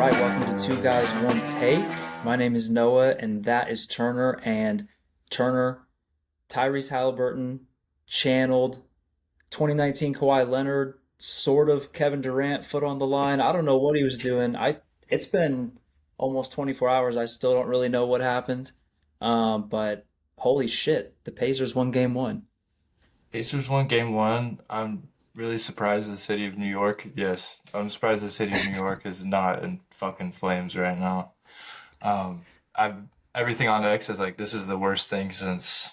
right, welcome to Two Guys, One Take. My name is Noah, and that is Turner. And Turner, Tyrese Halliburton, channeled 2019 Kawhi Leonard, sort of Kevin Durant, foot on the line. I don't know what he was doing. It's been almost 24 hours. I still don't really know what happened. But holy shit, the Pacers won game one. Pacers won game one. I'm really surprised the city of New York. Yes, I'm surprised the city of New York is not in fucking flames right now. I've everything on X is like this is the worst thing since.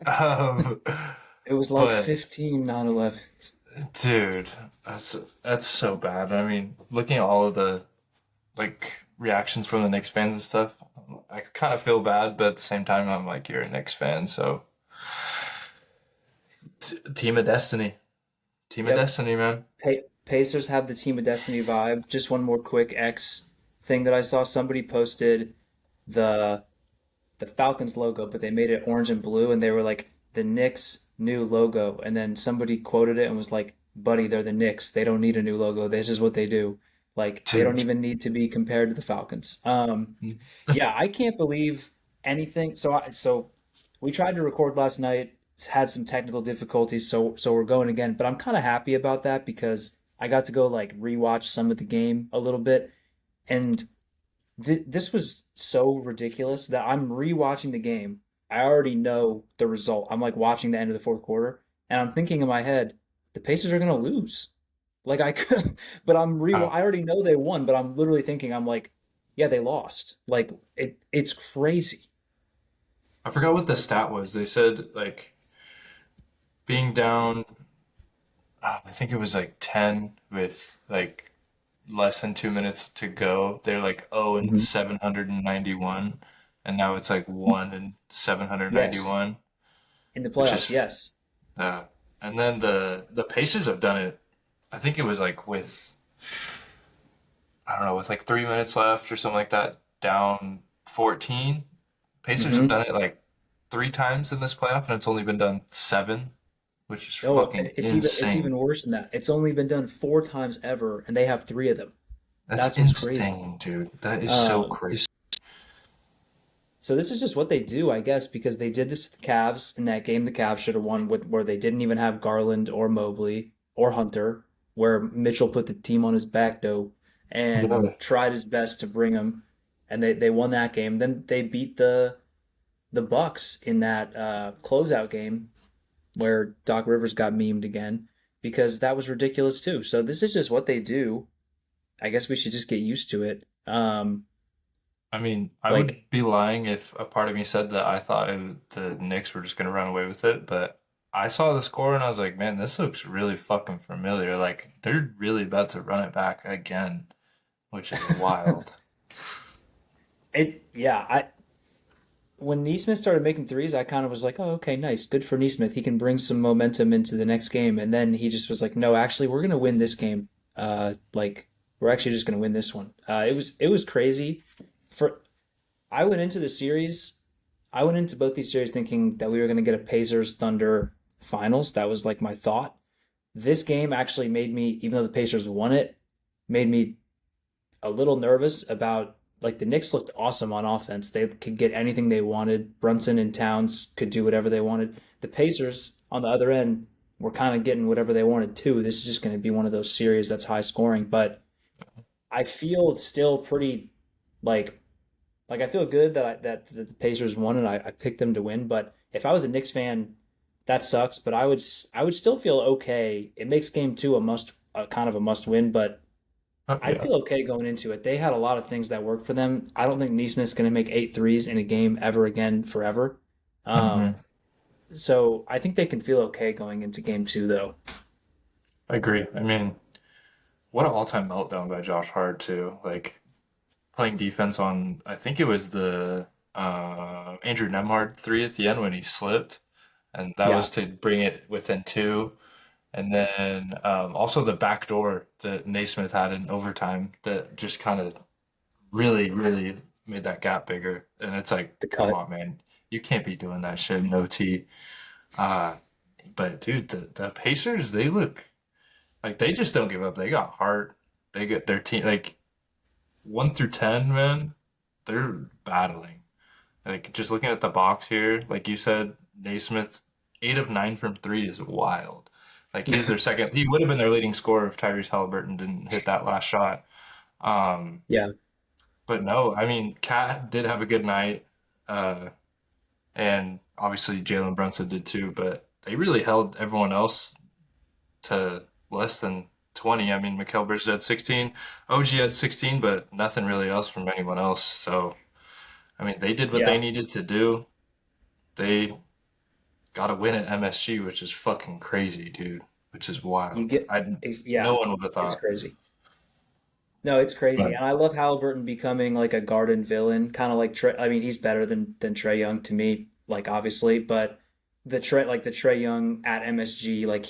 Um, It was like but 15 9/11. dude, that's so bad. I mean, looking at all of the reactions from the Knicks fans and stuff, I kind of feel bad, but at the same time, I'm like, you're a Knicks fan, so team of destiny, team of Yep. destiny, man. Pacers have the Team of Destiny vibe. Just one more quick X thing that I saw. Somebody posted the the Falcons logo, but they made it orange and blue, and they were like the Knicks new logo. And then somebody quoted it and was like, "Buddy, they're the Knicks. They don't need a new logo. This is what they do. Like they don't Dude. even need to be compared to the Falcons." Yeah, I can't believe anything. So we tried to record last night, had some technical difficulties, so we're going again. But I'm kind of happy about that because I got to go like rewatch some of the game a little bit, and this was so ridiculous that I'm rewatching the game. I already know the result. I'm like watching the end of the fourth quarter, and I'm thinking in my head, the Pacers are gonna lose. Like I could, but Uh, I already know they won, but I'm literally thinking, I'm like, yeah, they lost. Like it's crazy. I forgot what the stat was. They said like being down, I think it was like 10 with like less than 2 minutes to go. They're like 0 and Mhm. 791, and now it's like 1 and Yes, 791, in the which playoffs. is Yes. uh, and then the Pacers have done it. I think it was like with I don't know with like 3 minutes left or something like that, down 14. Pacers have hmm done it like three times in this playoff, and it's only been done seven, which is Oh, fucking it's insane. even worse than that. It's only been done four times ever, and they have three of them. That's That's what's crazy. insane, dude. That is so Um, crazy. so this is just what they do, I guess, because they did this to the Cavs in that game. The Cavs should have won with where they didn't even have Garland or Mobley or Hunter, where Mitchell put the team on his back though and Yeah. tried his best to bring them, and they won that game. Then they beat the Bucks in that closeout game where Doc Rivers got memed again because that was ridiculous too. So this is just what they do. I guess we should just get used to it. I mean, I Like would be lying if a part of me said that I thought the Knicks were just going to run away with it, but I saw the score and I was like, man, this looks really fucking familiar. Like, they're really about to run it back again, which is wild. yeah, I when Neesmith started making threes, I kind of was like, oh, okay, nice. Good for Neesmith. He can bring some momentum into the next game. And then he just was like, no, actually, we're going to win this game. Like, we're actually just going to win this one. It was crazy. For I went into the series, I went into both these series thinking that we were going to get a Pacers Thunder finals. That was like my thought. This game actually made me, even though the Pacers won it, made me a little nervous about like the Knicks looked awesome on offense. They could get anything they wanted. Brunson and Towns could do whatever they wanted. The Pacers on the other end were kind of getting whatever they wanted too. This is just going to be one of those series that's high scoring, but I feel still pretty like I feel good that the Pacers won and I picked them to win. But if I was a Knicks fan, that sucks. But I would still feel okay. It makes game two a kind of a must win, but Oh, I'd yeah. feel okay going into it. They had a lot of things that worked for them. I don't think Neesmith's going to make eight threes in a game ever again forever. Um, hmm so I think they can feel okay going into game two, though. I agree. I mean, what an all-time meltdown by Josh Hart, too. Like, playing defense on, I think it was the Andrew Nemhard three at the end when he slipped, and that was Yeah, to bring it within two. And then also the back door that Naismith had in overtime that just kind of really, really made that gap bigger. And it's like, the come cut. on, man, you can't be doing that shit in OT. Uh, but dude, the Pacers, they look like they just don't give up. They got heart. they get their team like 1 through 10, man. They're battling. Like just looking at the box here, like you said, Naismith, 8 of 9 from three is wild. Like he's their second. He would have been their leading scorer if Tyrese Halliburton didn't hit that last shot. Um, Yeah, but no, I mean, Cat did have a good night, uh, and obviously Jalen Brunson did too. But they really held everyone else to less than 20. I mean, Mikal Bridges had 16, OG had 16, but nothing really else from anyone else. So, I mean, they did what they yeah. needed to do. They got a win at MSG, which is fucking crazy, dude. Which is You wild. get, No yeah, one would have it's thought. crazy. No, it's crazy, But and I love Halliburton becoming like a garden villain, kind of like Trey. I mean, he's better than Trey Young to me, like obviously, but the Trey Young at MSG, like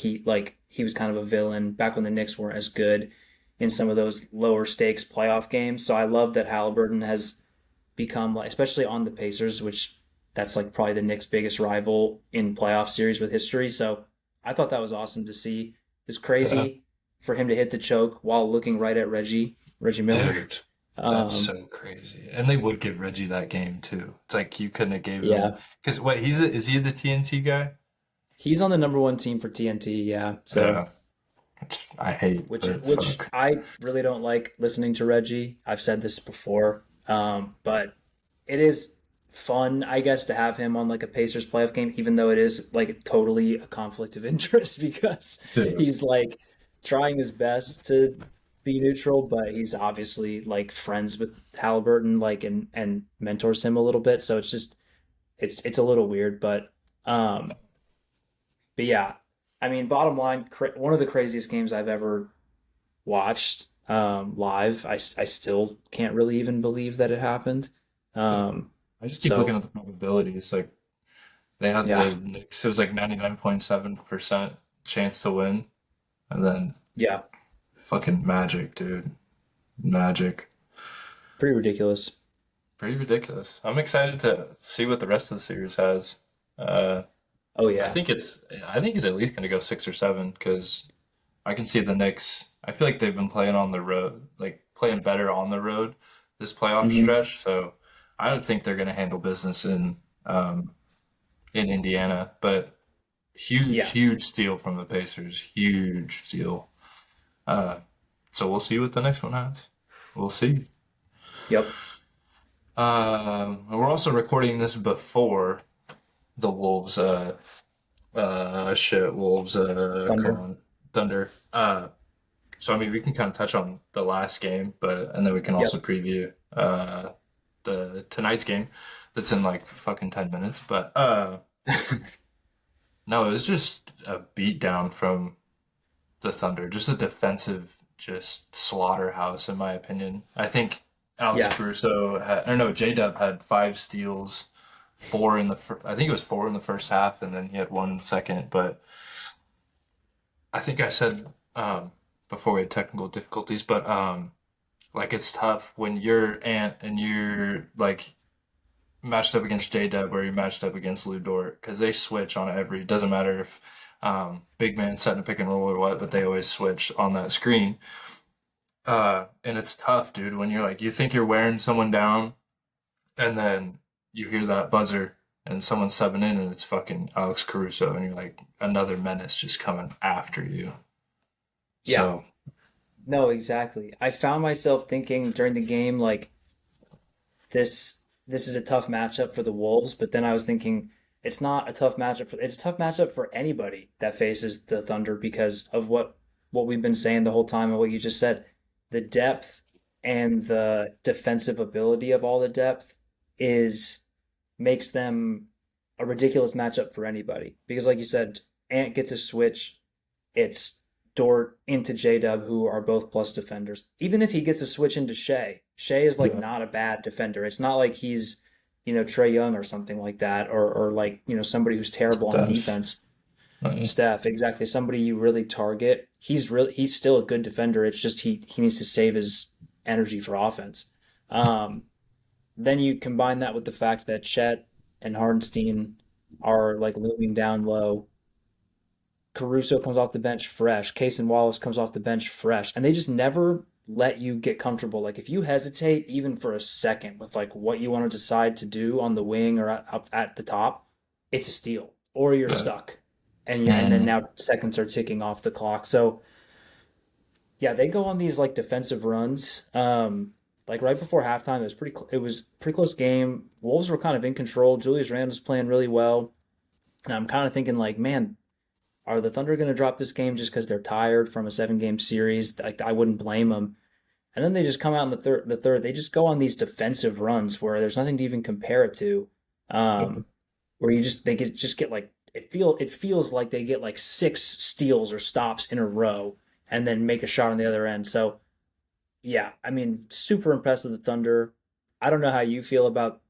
he was kind of a villain back when the Knicks weren't as good in some of those lower stakes playoff games. So I love that Halliburton has become like, especially on the Pacers, which that's like probably the Knicks' biggest rival in playoff series with history. So I thought that was awesome to see. It was yeah, crazy for him to hit the choke while looking right at Reggie Miller. dude, that's Um, so crazy. And they would give Reggie that game too. It's like you couldn't have gave him yeah, because what is he the TNT guy? he's on the number one team for TNT. Yeah, so Yeah, I hate, but which fuck. I really don't like listening to Reggie. I've said this before, but it is fun, I guess, to have him on like a Pacers playoff game, even though it is like totally a conflict of interest because Dude. he's like trying his best to be neutral, but he's obviously like friends with Halliburton, like and mentors him a little bit. So it's just it's a little weird, um, but yeah, I mean, bottom line, one of the craziest games I've ever watched live. I still can't really even believe that it happened. Yeah. Um, I just keep looking so at the probabilities. Like they had yeah, the Knicks, it was like 99.7% chance to win, and then yeah, fucking Magic, dude. Magic. pretty ridiculous. Pretty ridiculous. I'm excited to see what the rest of the series has. Uh, Oh I yeah. think it's I think he's at least going to go 6 or 7 because I can see the Knicks. I feel like they've been playing on the road, like playing better on the road this playoff Hmm. stretch. So I don't think they're going to handle business in Indiana. But huge, Yeah. huge steal from the Pacers. Huge steal. Uh, so we'll see what the next one has. We'll see. Yep. We're also recording this before the Wolves. Wolves. Come Thunder. on, Thunder. So I mean, we can kind of touch on the last game, but and then we can also Yep. preview the tonight's game that's in like fucking 10 minutes. But no, it was just a beatdown from the Thunder, just a defensive, just slaughterhouse in my opinion. I think Alex Yeah. Caruso had, or no, J-Dub had 5 steals, I think it was 4 in the first half, and then he had 1 second. But I think I said before we had technical difficulties, but like it's tough when you're Ant and you're like matched up against J-Dub or you're matched up against Lou Dort because they switch on every. Doesn't matter if big man setting a pick and roll or what, but they always switch on that screen. And it's tough, dude, when you're like you think you're wearing someone down and then you hear that buzzer and someone's subbing in and it's fucking Alex Caruso and you're like another menace just coming after you. Yeah. So No, exactly. I found myself thinking during the game like this is a tough matchup for the Wolves, but then I was thinking it's a tough matchup for anybody that faces the Thunder because of what we've been saying the whole time and what you just said. The depth and the defensive ability of all the depth is makes them a ridiculous matchup for anybody. Because like you said, Ant gets a switch, it's Dort into J Dub, who are both plus defenders. Even if he gets a switch into Shea is like yeah, not a bad defender. It's not like he's, Trey Young or something like that, or like, somebody who's terrible on Steph. defense. Steph, exactly. Somebody you really target. He's still a good defender. It's just he needs to save his energy for offense. Um, then you combine that with the fact that Chet and Hardenstein are like looming down low. Caruso comes off the bench fresh. Case and Wallace comes off the bench fresh, and they just never let you get comfortable. Like if you hesitate even for a second with like what you want to decide to do on the wing or up at the top, it's a steal or you're Yeah. stuck. And then Mm. now seconds are ticking off the clock. So yeah, they go on these like defensive runs. Like right before halftime, it was pretty close game. Wolves were kind of in control. Julius Randle was playing really well, and I'm kind of thinking like, man, are the Thunder going to drop this game just because they're tired from a 7 game series? Like I wouldn't blame them. And then they just come out in the third, they just go on these defensive runs where there's nothing to even compare it to. Um, where just get like it feels like they get like 6 steals or stops in a row and then make a shot on the other end. So yeah, I mean, super impressed with the Thunder. I don't know how you feel about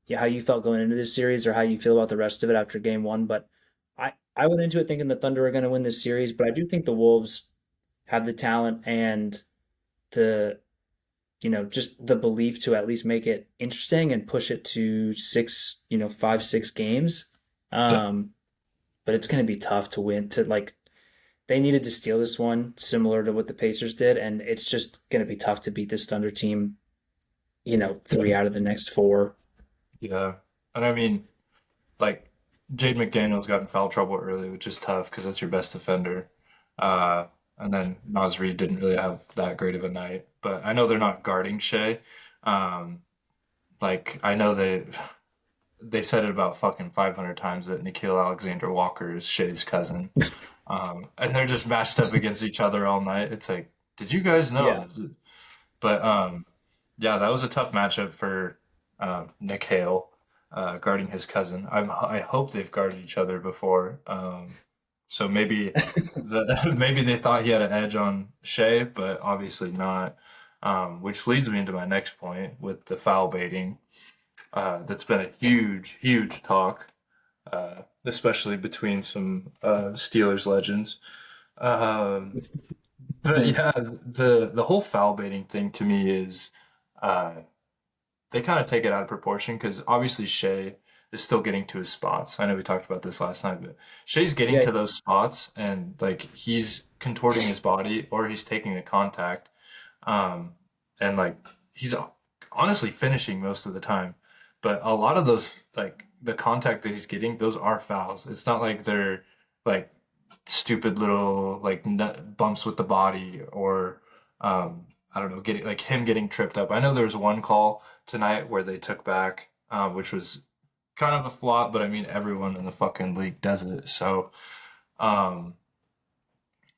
yeah, how you felt going into this series or how you feel about the rest of it after game one, but I went into it thinking the Thunder are going to win this series, but I do think the Wolves have the talent and the just the belief to at least make it interesting and push it to 5, 6 games. Yeah. Um, but it's going to be tough to win. To like, they needed to steal this one, similar to what the Pacers did, and it's just going to be tough to beat this Thunder team. Yeah. 3 out of the next 4. Yeah. And I mean, like, Jade McDaniels got in foul trouble early, which is tough because that's your best defender. Uh, and then Naz Reid didn't really have that great of a night. But I know they're not guarding Shea. Um, like, I know they said it about fucking 500 times that Nikhil Alexander Walker is Shea's cousin. And they're just matched up against each other all night. It's like, did you guys Yeah, know? But yeah, that was a tough matchup for Nick Hale guarding his cousin. I hope they've guarded each other before. So maybe maybe they thought he had an edge on Shea, but obviously not. Which leads me into my next point with the foul baiting. That's been a huge talk, especially between some Steelers legends. Um, but yeah, the whole foul baiting thing to me is uh, they kind of take it out of proportion because obviously Shea is still getting to his spots. I know we talked about this last night, but Shea's getting yeah. to those spots and like he's contorting his body or he's taking the contact, um, and like he's honestly finishing most of the time. But a lot of those like the contact that he's getting, those are fouls. It's not like they're like stupid little like bumps with the body or I don't know, getting like him getting tripped up. I know there was one call tonight where they took back, which was kind of a flop, but I mean everyone in the fucking league does it. So um,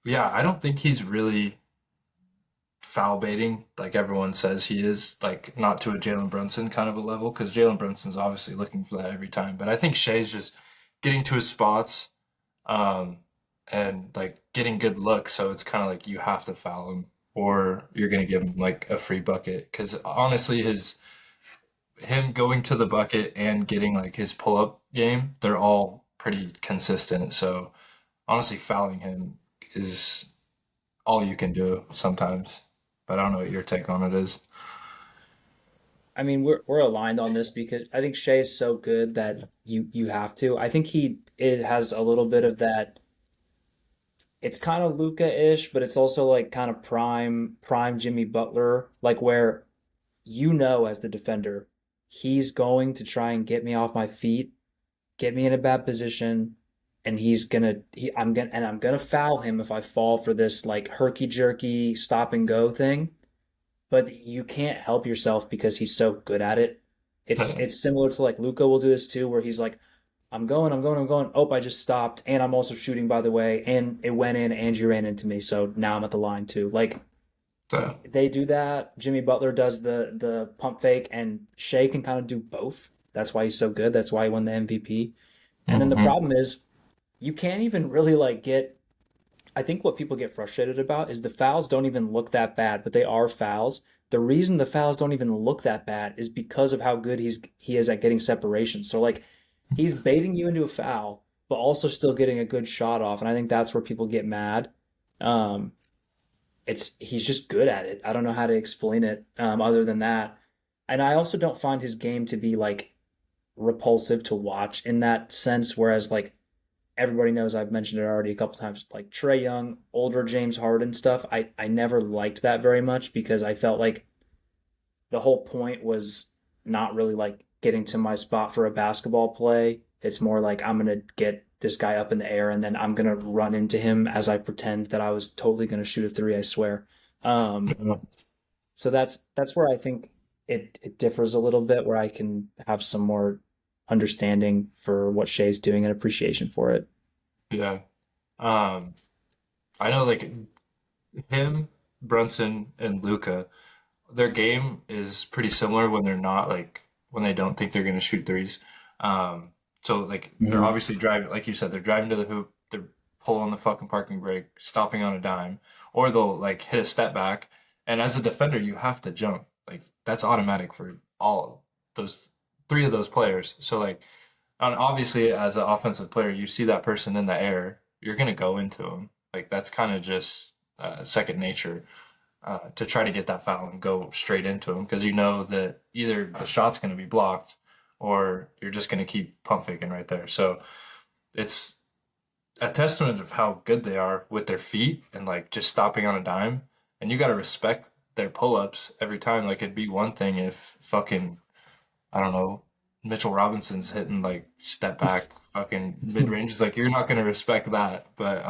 yeah, I don't think he's really foul baiting like everyone says he is, like not to a Jalen Brunson kind of a level, because Jalen Brunson's obviously looking for that every time. But I think Shea's just getting to his spots um, and like getting good looks. So it's kind of like you have to foul him or you're gonna give him like a free bucket. Because honestly, him going to the bucket and getting like his pull up game, they're all pretty consistent. So honestly, fouling him is all you can do sometimes. But I don't know what your take on it is. I mean, we're aligned on this because I think Shea is so good that you have to. I think it has a little bit of that. It's kind of Luca-ish, but it's also like kind of prime Jimmy Butler, like where as the defender, he's going to try and get me off my feet, get me in a bad position, and I'm gonna foul him if I fall for this like herky jerky stop and go thing. But you can't help yourself because he's so good at it. It's similar to like Luca will do this too, where he's like, I'm going. Oh, I just stopped, and I'm also shooting by the way, and it went in, and you ran into me, so now I'm at the line too. Like So, they do that. Jimmy Butler does the pump fake, and Shea can kind of do both. That's why he's so good. That's why he won the MVP. And then the mhm. problem is you can't even really like get. I think what people get frustrated about is the fouls don't even look that bad, but they are fouls. The reason the fouls don't even look that bad is because of how good he is at getting separation. So like he's baiting you into a foul, but also still getting a good shot off, and I think that's where people get mad. Um, it's he's just good at it. I don't know how to explain it other than that. And I also don't find his game to be like repulsive to watch in that sense. Whereas like everybody knows I've mentioned it already a couple times, like Trey Young, older James Harden stuff. I never liked that very much because I felt like the whole point was not really like getting to my spot for a basketball play. It's more like I'm gonna get this guy up in the air and then I'm gonna run into him as I pretend that I was totally gonna shoot a three. I swear. Um, Yeah. so that's where I think it differs a little bit, where I can have some more understanding for what Shay's doing and appreciation for it. Yeah. Um, I know like him, Brunson, and Luca, their game is pretty similar when they're not like when they don't think they're gonna shoot threes. So like they're Hmm. obviously driving, like you said, they're driving to the hoop, they're pulling the fucking parking brake, stopping on a dime, or they'll like hit a step back. And as a defender, you have to jump. Like that's automatic for all those three of those players. So like, and obviously as an offensive player, you see that person in the air, you're gonna go into them. Like that's kind of just second nature to try to get that foul and go straight into him because you know that either the shot's going to be blocked or you're just going to keep pump faking right there. So it's a testament of how good they are with their feet and like just stopping on a dime. And you got to respect their pull ups every time. Like it'd be one thing if fucking, I don't know, Mitchell Robinson's hitting like step back fucking mid range. It's like you're not going to respect that. But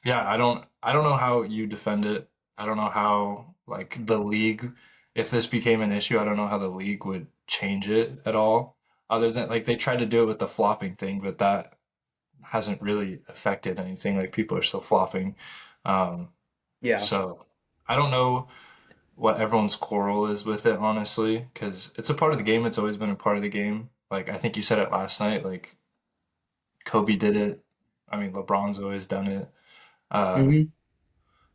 yeah, I don't know how you defend it. I don't know how like the league, if this became an issue, I don't know how the league would change it at all. Other than like they tried to do it with the flopping thing, but that hasn't really affected anything. Like people are still flopping. Um, Yeah. so I don't know what everyone's quarrel is with it, honestly, because it's a part of the game. It's always been a part of the game. Like I think you said it last night, like Kobe did it. I mean, LeBron's always done it. Uh, Hmm.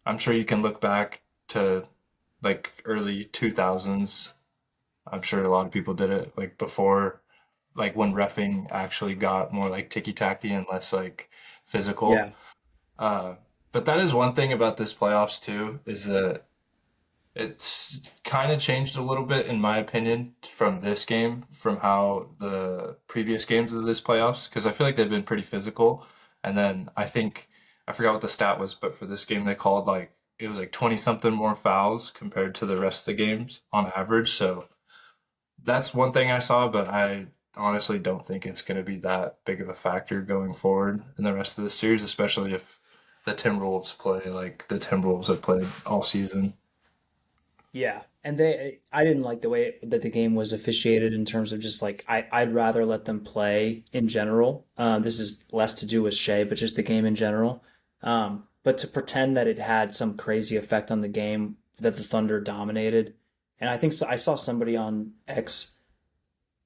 I'm sure you can look back to like early 2000s. I'm sure a lot of people did it like before, like when reffing actually got more like ticky-tacky and less like physical. Yeah. Uh, but that is one thing about this playoffs too, is that it's kind of changed a little bit in my opinion from this game, from how the previous games of this playoffs, because I feel like they've been pretty physical. And then I think I forgot what the stat was, but for this game they called like it was like 20 something more fouls compared to the rest of the games on average. So that's one thing I saw, but I honestly don't think it's going to be that big of a factor going forward in the rest of the series, especially if the Timberwolves play like the Timberwolves have played all season. Yeah, and I didn't like the way that the game was officiated in terms of just like I'd rather let them play in general. This is less to do with Shea, but just the game in general. But to pretend that it had some crazy effect on the game that the Thunder dominated, and I think I saw somebody on X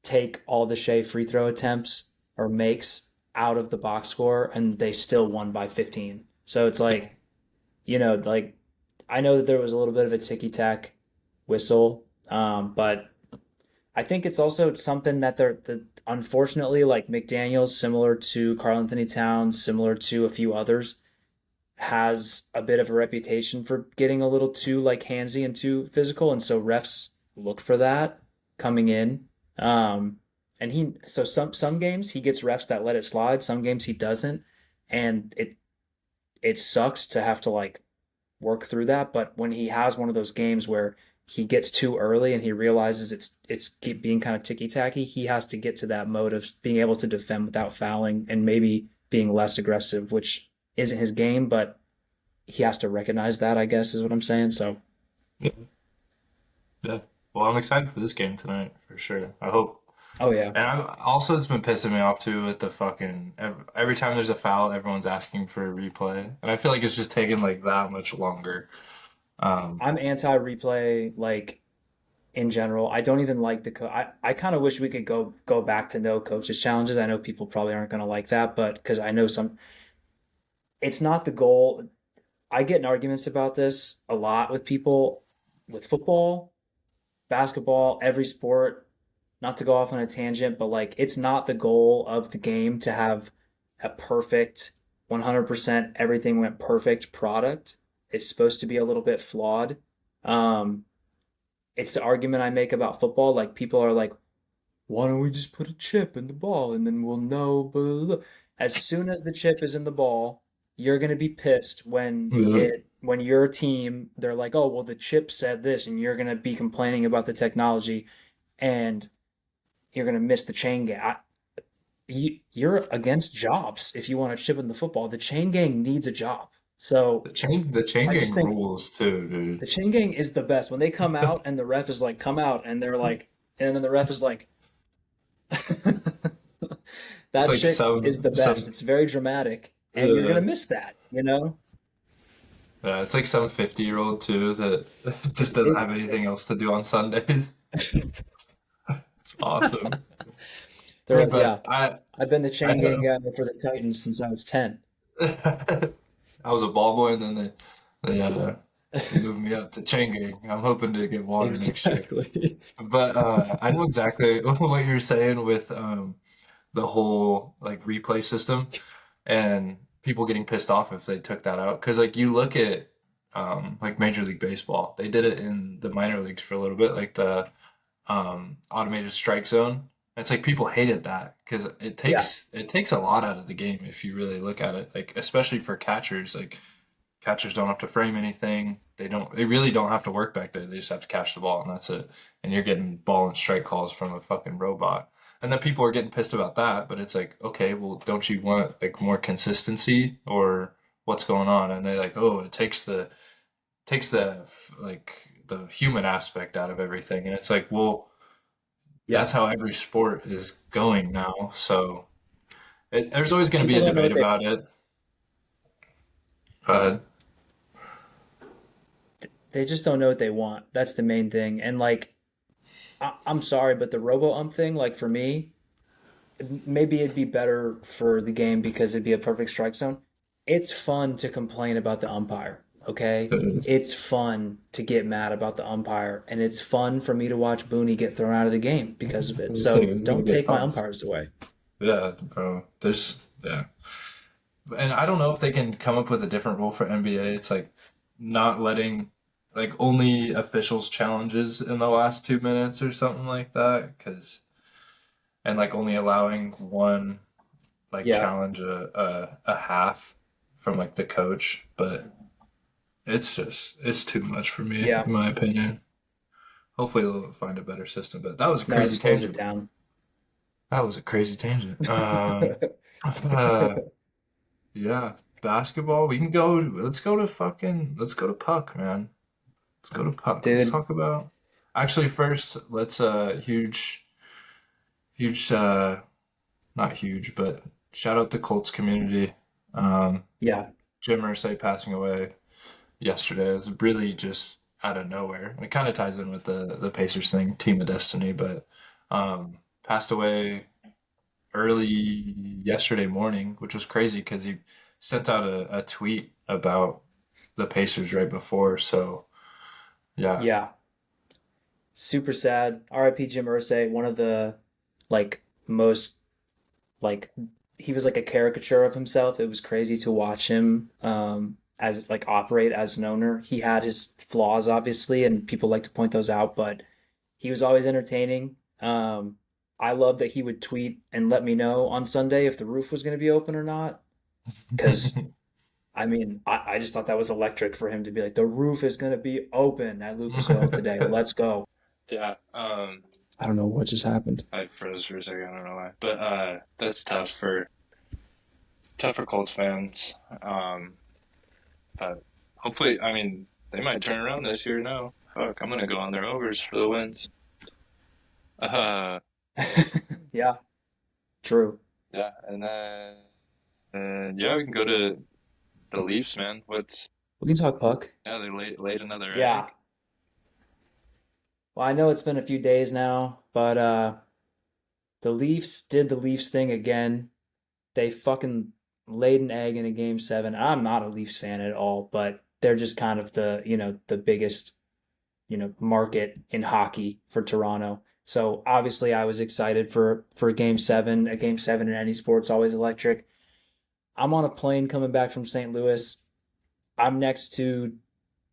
take all the Shea free throw attempts or makes out of the box score, and they still won by 15. So it's like, like I know that there was a little bit of a ticky tack whistle, but I think it's also something that unfortunately, like McDaniels, similar to Karl Anthony Towns, similar to a few others, has a bit of a reputation for getting a little too like handsy and too physical, and so refs look for that coming in. Um, and some games he gets refs that let it slide, some games he doesn't, and it sucks to have to like work through that. But when he has one of those games where he gets too early and he realizes it's being kind of ticky tacky, he has to get to that mode of being able to defend without fouling and maybe being less aggressive, which isn't his game, but he has to recognize that, I guess, is what I'm saying. So, Yeah. Yeah. Well, I'm excited for this game tonight for sure. I hope. oh yeah, And I also it's been pissing me off too with the fucking every time there's a foul, everyone's asking for a replay, and I feel like it's just taking like that much longer. Um, I'm anti replay. Like in general, I don't even like I kind of wish we could go back to no coaches challenges. I know people probably aren't going to like that, but because I know it's not the goal. I get in arguments about this a lot with people with football, basketball, every sport. Not to go off on a tangent, but like it's not the goal of the game to have a perfect 100% everything went perfect product. It's supposed to be a little bit flawed. Um, it's the argument I make about football. Like people are like, why don't we just put a chip in the ball and then we'll know? Blah, blah, blah. as soon as the chip is in the ball, you're gonna be pissed when Yeah. your team, they're like, oh well, the chip said this, and you're gonna be complaining about the technology, and you're gonna miss the chain gang. You're against jobs if you want to chip in the football. The chain gang needs a job. So The chain I just gang think rules too, dude. the chain gang is the best. When they come out and the ref is like, come out, and they're like, and then the ref is like, It's that like shit is the best. some It's very dramatic, and you're gonna uh, miss that, you know? yeah, it's like some 50-year-old too that just doesn't It, have anything else to do on Sundays. It's awesome. they're Dude, like, yeah, but I've been the I chain gang know. guy for the Titans since I was 10. I was a ball boy, and then they moved me up to chain gang. I'm hoping to get water next year. Exactly. But I know exactly what you're saying with the whole like replay system and people getting pissed off if they took that out. Because like you look at like Major League Baseball, they did it in the minor leagues for a little bit, like the automated strike zone. It's like people hated that because it Yeah. takes a lot out of the game if you really look at it. Like especially for catchers, like catchers don't have to frame anything. They really don't have to work back there. They just have to catch the ball and that's it. And you're getting ball and strike calls from a fucking robot. And then people are getting pissed about that, but it's like, okay, well, don't you want like more consistency or what's going on? And they're like, oh, it takes the like the human aspect out of everything. And it's like, well, Yeah. that's how every sport is going now. So there's always going to be People a don't know debate what they about it. But they just don't know what they want. That's the main thing. And like, I'm sorry, but the robo ump thing, like for me, maybe it'd be better for the game because it'd be a perfect strike zone. It's fun to complain about the umpire, okay? It's fun to get mad about the umpire, and it's fun for me to watch Booney get thrown out of the game because of it. this thing So is gonna don't get take my tossed. umpires away. Yeah, bro. Yeah. And I don't know if they can come up with a different rule for NBA. It's like not letting like only officials challenges in the last 2 minutes or something like that. Cause and like only allowing one like Yeah, challenge a half from like the coach. But it's too much for me, yeah. in my opinion. Hopefully they'll find a better system. But that was a No, it crazy slows it tangent. down. That was a crazy tangent. Uh, Yeah, basketball. We can go. Let's go to puck, man. Let's go to puck. Let's Dude, talk about. Actually, first, let's huge, not huge, but shout out to Colts community. Um, yeah, Jim Irsay passing away yesterday. It was really just out of nowhere. And it kind of ties in with the Pacers thing, Team of Destiny, but passed away early yesterday morning, which was crazy because he sent out a tweet about the Pacers right before. So yeah, yeah. Super sad. R.I.P. Jim Irsay, one of the like most like he was like a caricature of himself. It was crazy to watch him as like operate as an owner. He had his flaws obviously, and people like to point those out, but he was always entertaining. I love that he would tweet and let me know on Sunday if the roof was going to be open or not. Because I mean, I just thought that was electric for him to be like, the roof is going to be open at Lucas Oil today. Let's go. yeah. I don't know what just happened. I froze for a second. I don't know why, but that's tough for Colts fans. But hopefully, I mean, they might turn around this year. Now, fuck, I'm gonna go on their overs for the wins. Uh, Yeah, true. yeah, and then yeah, we can go to the Leafs, man. We can talk puck. Yeah, they laid another Yeah. egg. Well, I know it's been a few days now, but the Leafs did the Leafs thing again. They fucking laid an egg in a game seven. I'm not a Leafs fan at all, but they're just kind of the, the biggest, market in hockey for Toronto. So obviously I was excited for a game seven. A game seven in any sport's always electric. I'm on a plane coming back from St. Louis. I'm next to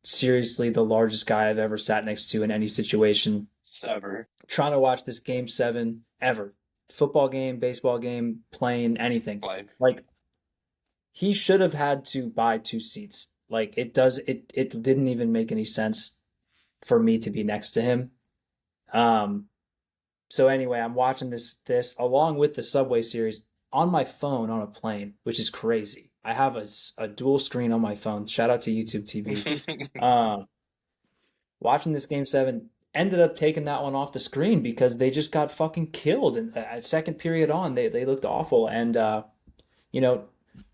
seriously the largest guy I've ever sat next to in any situation, Ever. trying to watch this game seven ever. football game, baseball game, plane, anything. Life. Like he should have had to buy two seats. Like it didn't even make any sense for me to be next to him. Um so anyway, I'm watching this along with the Subway series on my phone on a plane, which is crazy. I have a dual screen on my phone. Shout out to YouTube TV. Um Watching this game seven, ended up taking that one off the screen because they just got fucking killed. And at second period on, they looked awful. And you know,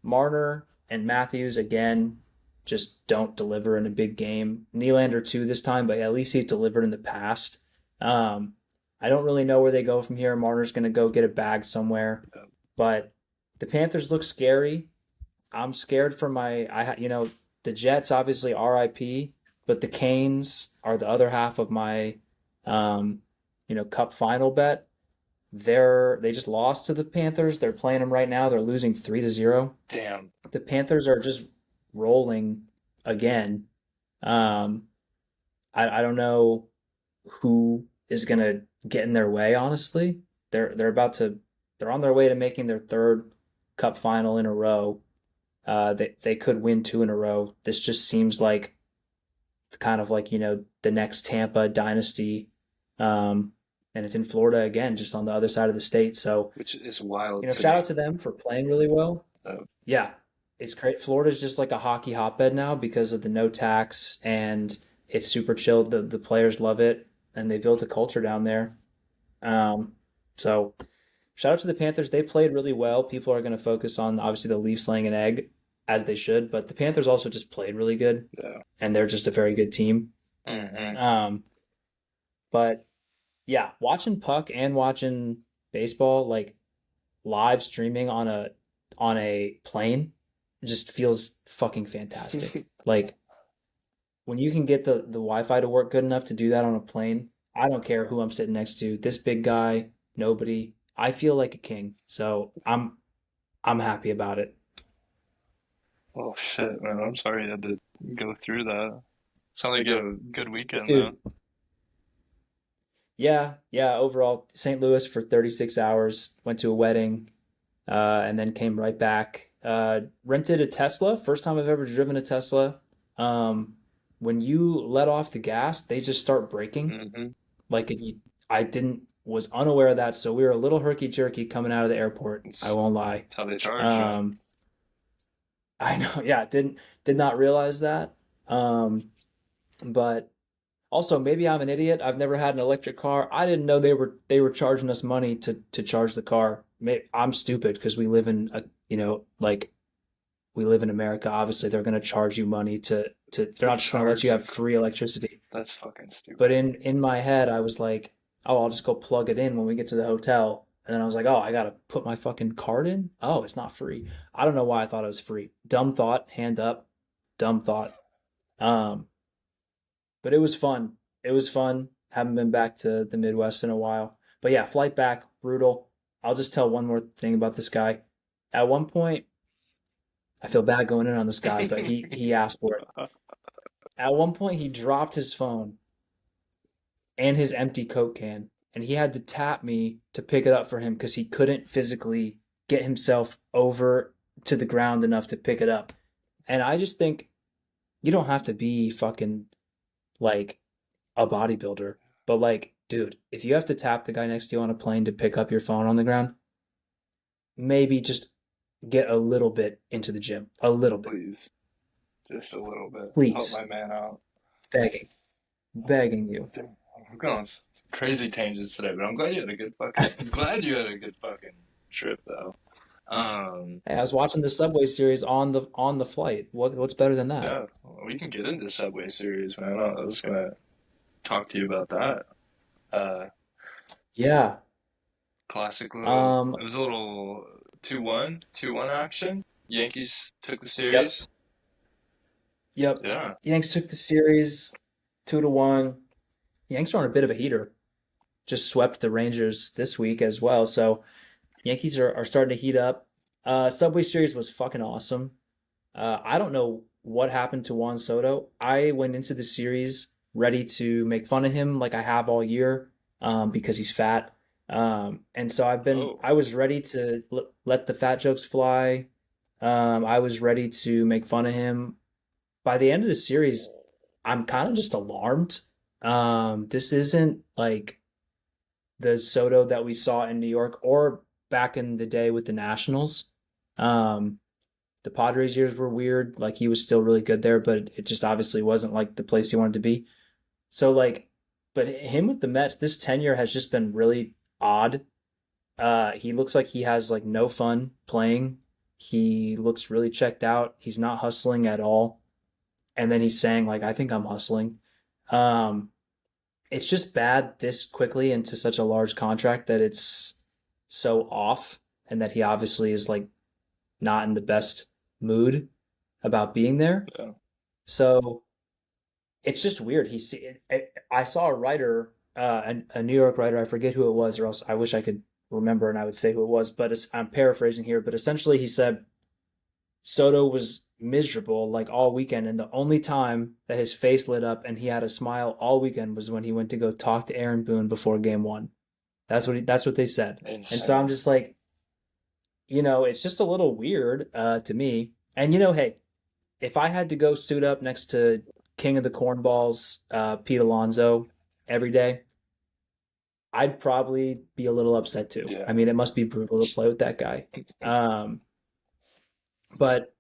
Marner and Matthews again just don't deliver in a big game. Nylander too this time, but at least he's delivered in the past. Um, I don't really know where they go from here. Marner's going to go get a bag somewhere, but the Panthers look scary. I'm scared for the Jets obviously RIP, but the Canes are the other half of my cup final bet. They just lost to the Panthers. They're playing them right now. They're losing 3-0. Damn. The Panthers are just rolling again. Um, I don't know who is gonna get in their way. Honestly, they're on their way to making their third Cup final in a row. They could win two in a row. This just seems like kind of like the next Tampa dynasty. And it's in Florida again, just on the other side of the state. So, Which is wild to shout me. out to them for playing really well. Oh, Yeah, it's great. Florida's just like a hockey hotbed now because of the no tax and it's super chilled. The players love it and they built a culture down there. So shout out to the Panthers. They played really well. People are going to focus on obviously the Leafs laying an egg as they should, but the Panthers also just played really good yeah. and they're just a very good team. Mm-hmm. But yeah, watching puck and watching baseball like live streaming on a plane just feels fucking fantastic. Like when you can get the Wi-Fi to work good enough to do that on a plane, I don't care who I'm sitting next to. This big guy, nobody. I feel like a king. So I'm happy about it. Oh shit, man. I'm sorry you had to go through that. Sounds like you had a good weekend though. Dude, yeah, overall St. Louis for 36 hours, went to a wedding, and then came right back. Rented a Tesla, first time I've ever driven a Tesla. Um, when you let off the gas, they just start braking. Mm-hmm. Like I didn't was unaware of that, so we were a little herky jerky coming out of the airport. I won't lie. That's how they charge you. Um, I know, yeah, did not realize that. Um, but also maybe I'm an idiot. I've never had an electric car. I didn't know they were charging us money to charge the car. I'm stupid because we live in like we live in America. Obviously, they're going to charge you money to they're not just going to let Charge you the have free electricity. That's fucking stupid. But in my head, I was like, oh, I'll just go plug it in when we get to the hotel. And then I was like, oh, I gotta put my fucking card in. Oh, it's not free. I don't know why I thought it was free. Dumb thought. Hand up. Dumb thought. Um, but it was fun. It was fun. Haven't been back to the Midwest in a while. But yeah, flight back, brutal. I'll just tell one more thing about this guy. At one point, I feel bad going in on this guy, but he asked for it. At one point, he dropped his phone and his empty Coke can, and he had to tap me to pick it up for him because he couldn't physically get himself over to the ground enough to pick it up. And I just think you don't have to be fucking like a bodybuilder, but like, dude, if you have to tap the guy next to you on a plane to pick up your phone on the ground, maybe just get a little bit into the gym. A little bit. Please. Just a little bit. Help Please. my man out. Begging. Begging you. Dude, I'm going on some crazy tangents today, but I'm glad you had a good fucking trip though. Hey, I was watching the Subway series on the flight. What's better than that? Yeah, we can get into Subway series, man. I was gonna talk to you about that. Uh, Yeah. classic little. Um. It was a little 2-1 action. Yankees took the Yep. series. Yep. Yeah. Yanks took the series 2-1. Yanks are on a bit of a heater. Just swept the Rangers this week as well. So Yankees are starting to heat up. Subway series was fucking awesome. I don't know what happened to Juan Soto. I went into the series ready to make fun of him like I have all year because he's fat. And so Oh, I was ready to let the fat jokes fly. I was ready to make fun of him. By the end of the series, I'm kind of just alarmed. This isn't like the Soto that we saw in New York or back in the day with the Nationals. Um, the Padres years were weird. Like he was still really good there, but it just obviously wasn't like the place he wanted to be. So like, but him with the Mets, this tenure has just been really odd. He looks like he has like no fun playing. He looks really checked out. He's not hustling at all. And then he's saying like, "I think I'm hustling." Um, it's just bad this quickly into such a large contract that it's so off, and that he obviously is like not in the best mood about being there. yeah. So it's just weird. I saw a writer, a New York writer. I forget who it was, or else I wish I could remember and I would say who it was. But I'm paraphrasing here. But essentially, he said Soto was miserable like all weekend, and the only time that his face lit up and he had a smile all weekend was when he went to go talk to Aaron Boone before Game One. That's what they said. And so I'm Insane. just like, it's just a little weird to me. And hey, if I had to go suit up next to King of the Cornballs, Pete Alonso, every day, I'd probably be a little upset too. Yeah. I mean, it must be brutal to play with that guy. Um, but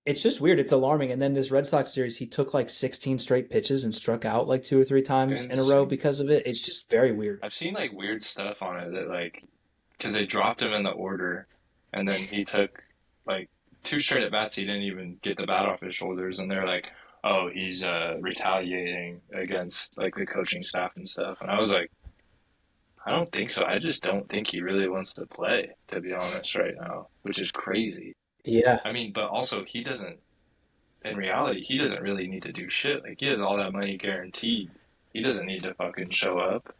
it's just weird. It's alarming. And then this Red Sox series, he took like 16 straight pitches and struck out like two or three times in a row Insane. because of it. It's just very weird. I've seen like weird stuff on it that like because they dropped him in the order, and then he took like two straight at bats. He didn't even get the bat off his shoulders, and they're like, "Oh, he's retaliating against like the coaching staff and stuff." And I was like, "I don't think so. I just don't think he really wants to play, to be honest, right now," which is crazy. Yeah. I mean, but also he doesn't. In reality, he doesn't really need to do shit. Like he has all that money guaranteed. He doesn't need to fucking show up.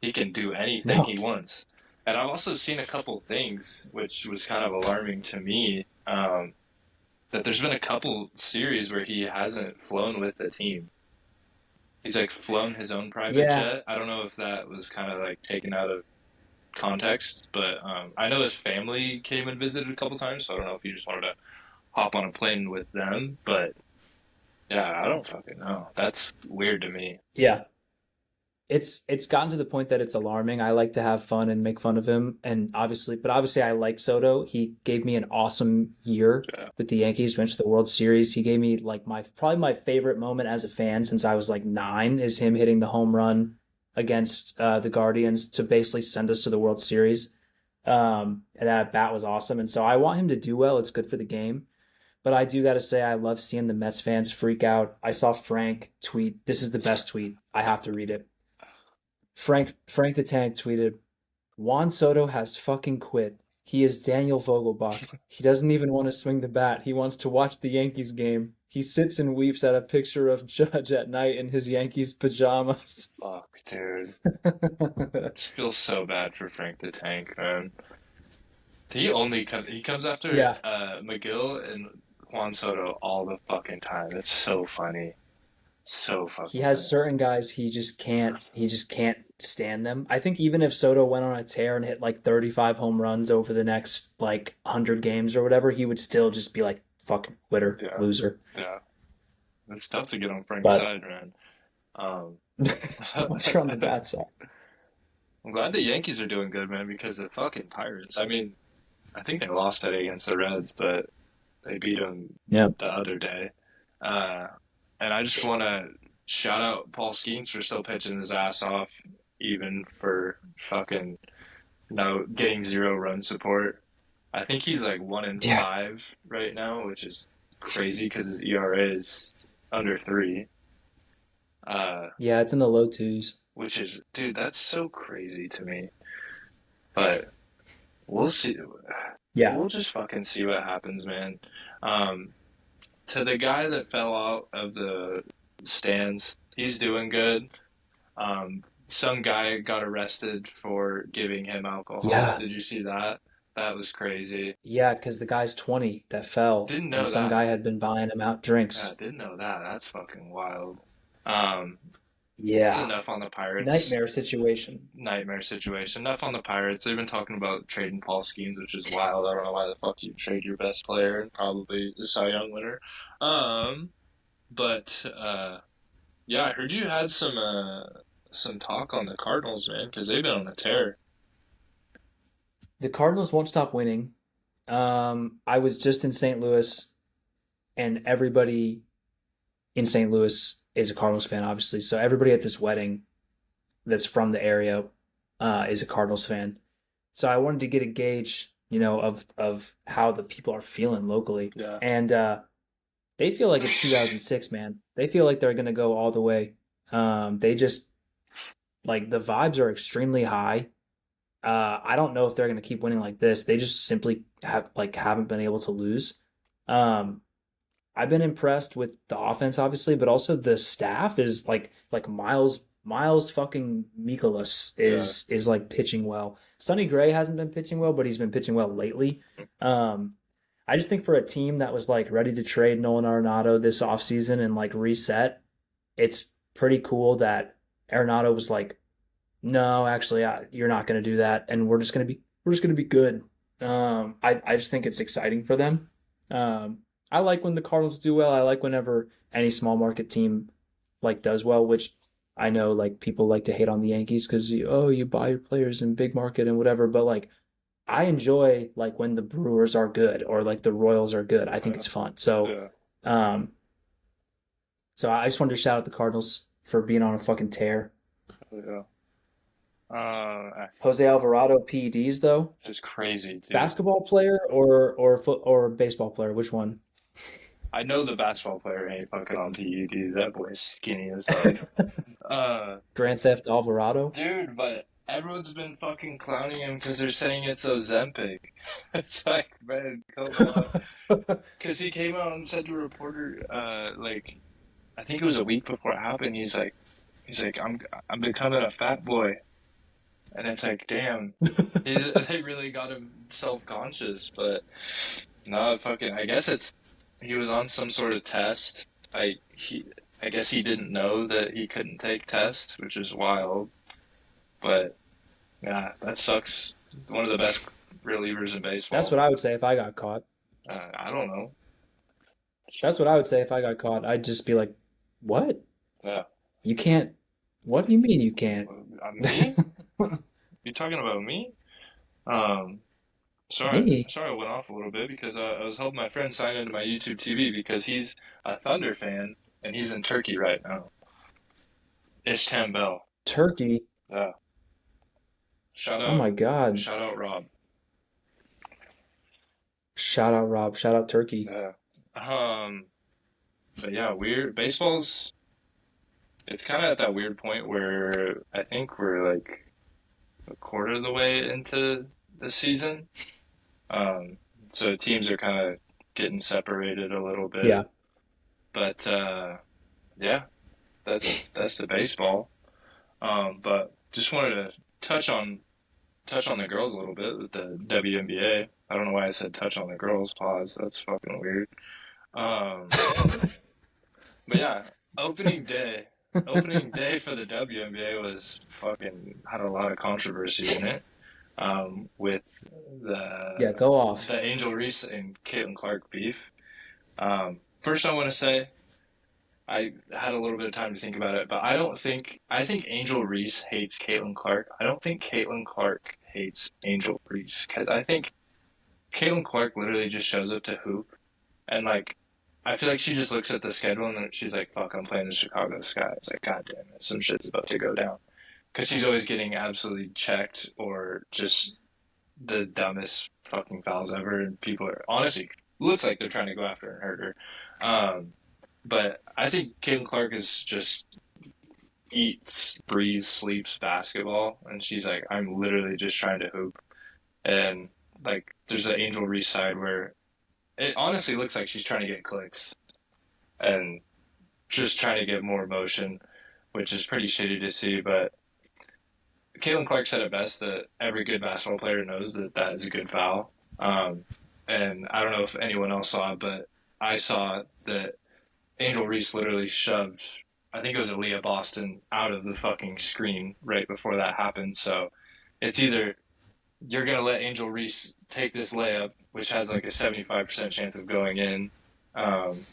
He can do anything No. he wants. And I've also seen a couple things which was kind of alarming to me. That there's been a couple series where he hasn't flown with the team. He's like flown his own private Yeah. jet. I don't know if that was kind of like taken out of context, but I know his family came and visited a couple times, so I don't know if he just wanted to hop on a plane with them. But yeah, I don't fucking know. That's weird to me. Yeah. It's gotten to the point that it's alarming. I like to have fun and make fun of him, and obviously I like Soto. He gave me an awesome year Yeah, with the Yankees, went to the World Series. He gave me like my probably my favorite moment as a fan since I was like 9 is him hitting the home run against the Guardians to basically send us to the World Series. And that bat was awesome, and so I want him to do well. It's good for the game. But I do got to say, I love seeing the Mets fans freak out. I saw Frank tweet. This is the best tweet. I have to read it. Frank the Tank tweeted, Juan Soto has fucking quit. He is Daniel Vogelbach. He doesn't even want to swing the bat. He wants to watch the Yankees game. He sits and weeps at a picture of Judge at night in his Yankees pajamas. fuck, dude. It feels so bad for Frank the Tank, man. He comes after Yeah, McGill and Juan Soto all the fucking time. It's so funny. So he fucking has funny. certain guys he just can't stand them. I think even if Soto went on a tear and hit like 35 home runs over the next like 100 games or whatever, he would still just be like fucking quitter, Yeah, loser. yeah. It's tough to get on Frank's But side, man. Um, once you're on the bad side. I'm glad the Yankees are doing good, man, because the fucking Pirates. I mean, I think they lost today against the Reds, but they beat them Yeah. the other day. Uh, and I just want to shout out Paul Skeens for still pitching his ass off, even for fucking no getting zero run support. I think he's like one in Yeah. five right now, which is crazy because his ERA is under three. Uh, Yeah, it's in the low twos. which is, dude, that's so crazy to me. But we'll see. Yeah. We'll just fucking see what happens, man. Um, to the guy that fell out of the stands, he's doing good. Some guy got arrested for giving him alcohol. Yeah. Did you see that? That was crazy. Yeah, because the guy's 20 that fell, Didn't and know some that. guy had been buying him out Yeah, drinks. didn't know that. That's fucking wild. Um, It's Yeah. enough on the Pirates. Nightmare situation. Nightmare situation. Enough on the Pirates. They've been talking about trading Paul Skeens, which is wild. I don't know why the fuck you trade your best player and probably the Cy Young winner. Um, but yeah, I heard you had some talk on the Cardinals, man, because they've been on a tear. The Cardinals won't stop winning. I was just in St. Louis, and everybody in St. Louis is a Cardinals fan, obviously. So everybody at this wedding that's from the area is a Cardinals fan. So I wanted to get a gauge, of how the people are feeling locally, Yeah, and they feel like it's 2006, man. They feel like they're gonna go all the way. They just like the vibes are extremely high. I don't know if they're gonna keep winning like this. They just simply haven't been able to lose. Um, I've been impressed with the offense, obviously, but also the staff is like Miles fucking Mikolas yeah, is like pitching well. Sonny Gray hasn't been pitching well, but he's been pitching well lately. Um, I just think for a team that was like ready to trade Nolan Arenado this offseason and like reset, it's pretty cool that Arenado was like, no, actually, you're not going to do that, and we're just gonna be good. I just think it's exciting for them. I like when the Cardinals do well. I like whenever any small market team like does well, which I know like people like to hate on the Yankees because you buy your players in big market and whatever, but like I enjoy like when the Brewers are good or like the Royals are good. I think yeah, it's fun. So yeah, um I just wanted to shout out the Cardinals for being on a fucking tear. yeah. Jose Alvarado PEDs though. Just crazy, dude. Basketball player or baseball player? Which one? I know the basketball player ain't fucking on PED. That boy's skinny as fuck. Uh, Grand Theft Alvarado. dude, but everyone's been fucking clowning him because they're saying it's Ozempic. It's like, man, come on. Because he came out and said to a reporter, like, I think it was a week before it happened. He's like, I'm becoming a fat boy, and it's like, damn, they really got him self conscious. But no, fucking, I guess he was on some sort of test. I guess he didn't know that he couldn't take tests, which is wild. But yeah, that sucks. One of the best relievers in That's baseball. what I would say if I got caught. I don't know. That's what I would say if I got caught. I'd just be like, "What? Yeah, You can't? What do you mean you can't?" me? You talking about me? Um, sorry, Me? sorry, I went off a little bit because I was helping my friend sign into my YouTube TV because he's a Thunder fan and he's in Turkey right now. Ishtam Bell. Turkey? Yeah. Shout Oh out, my God. shout out, Rob. Shout out Rob. Shout out Turkey. Yeah. Um, but yeah, weird. Baseball's. It's kind of at that weird point where I think we're like a quarter of the way into the season. Um, so teams are kind of getting separated a little bit. Yeah. But yeah, that's the baseball. But just wanted to touch on touch on the girls a little bit with the WNBA. I don't know why I said touch on the girls. Pause. That's fucking weird. Um, but yeah, opening day. Opening day for the WNBA was fucking had a lot of controversy in it. With Yeah, the go off. the Angel Reese and Caitlin Clark beef. First, I want to say I had a little bit of time to think about it, but I think Angel Reese hates Caitlin Clark. I don't think Caitlin Clark hates Angel Reese because I think Caitlin Clark literally just shows up to hoop and like I feel like she just looks at the schedule and then she's like, "Fuck, I'm playing the Chicago Sky." It's like, God damn it, some shit's about to go down because she's always getting absolutely checked or just the dumbest fucking fouls ever, and people are honestly looks like they're trying to go after her and hurt her. But I think Caitlin Clark is just eats, breathes, sleeps basketball, and she's like, I'm literally just trying to hoop. And like, there's an Angel Reese side where it honestly looks like she's trying to get clicks and just trying to get more motion, which is pretty shitty to see. But Caitlin Clark said it best that every good basketball player knows that that is a good foul. Um, and I don't know if anyone else saw it, but I saw that Angel Reese literally shoved I think it was Aaliyah Boston out of the fucking screen right before that happened. So it's either you're gonna let Angel Reese take this layup, which has like a 75% chance of going in, um,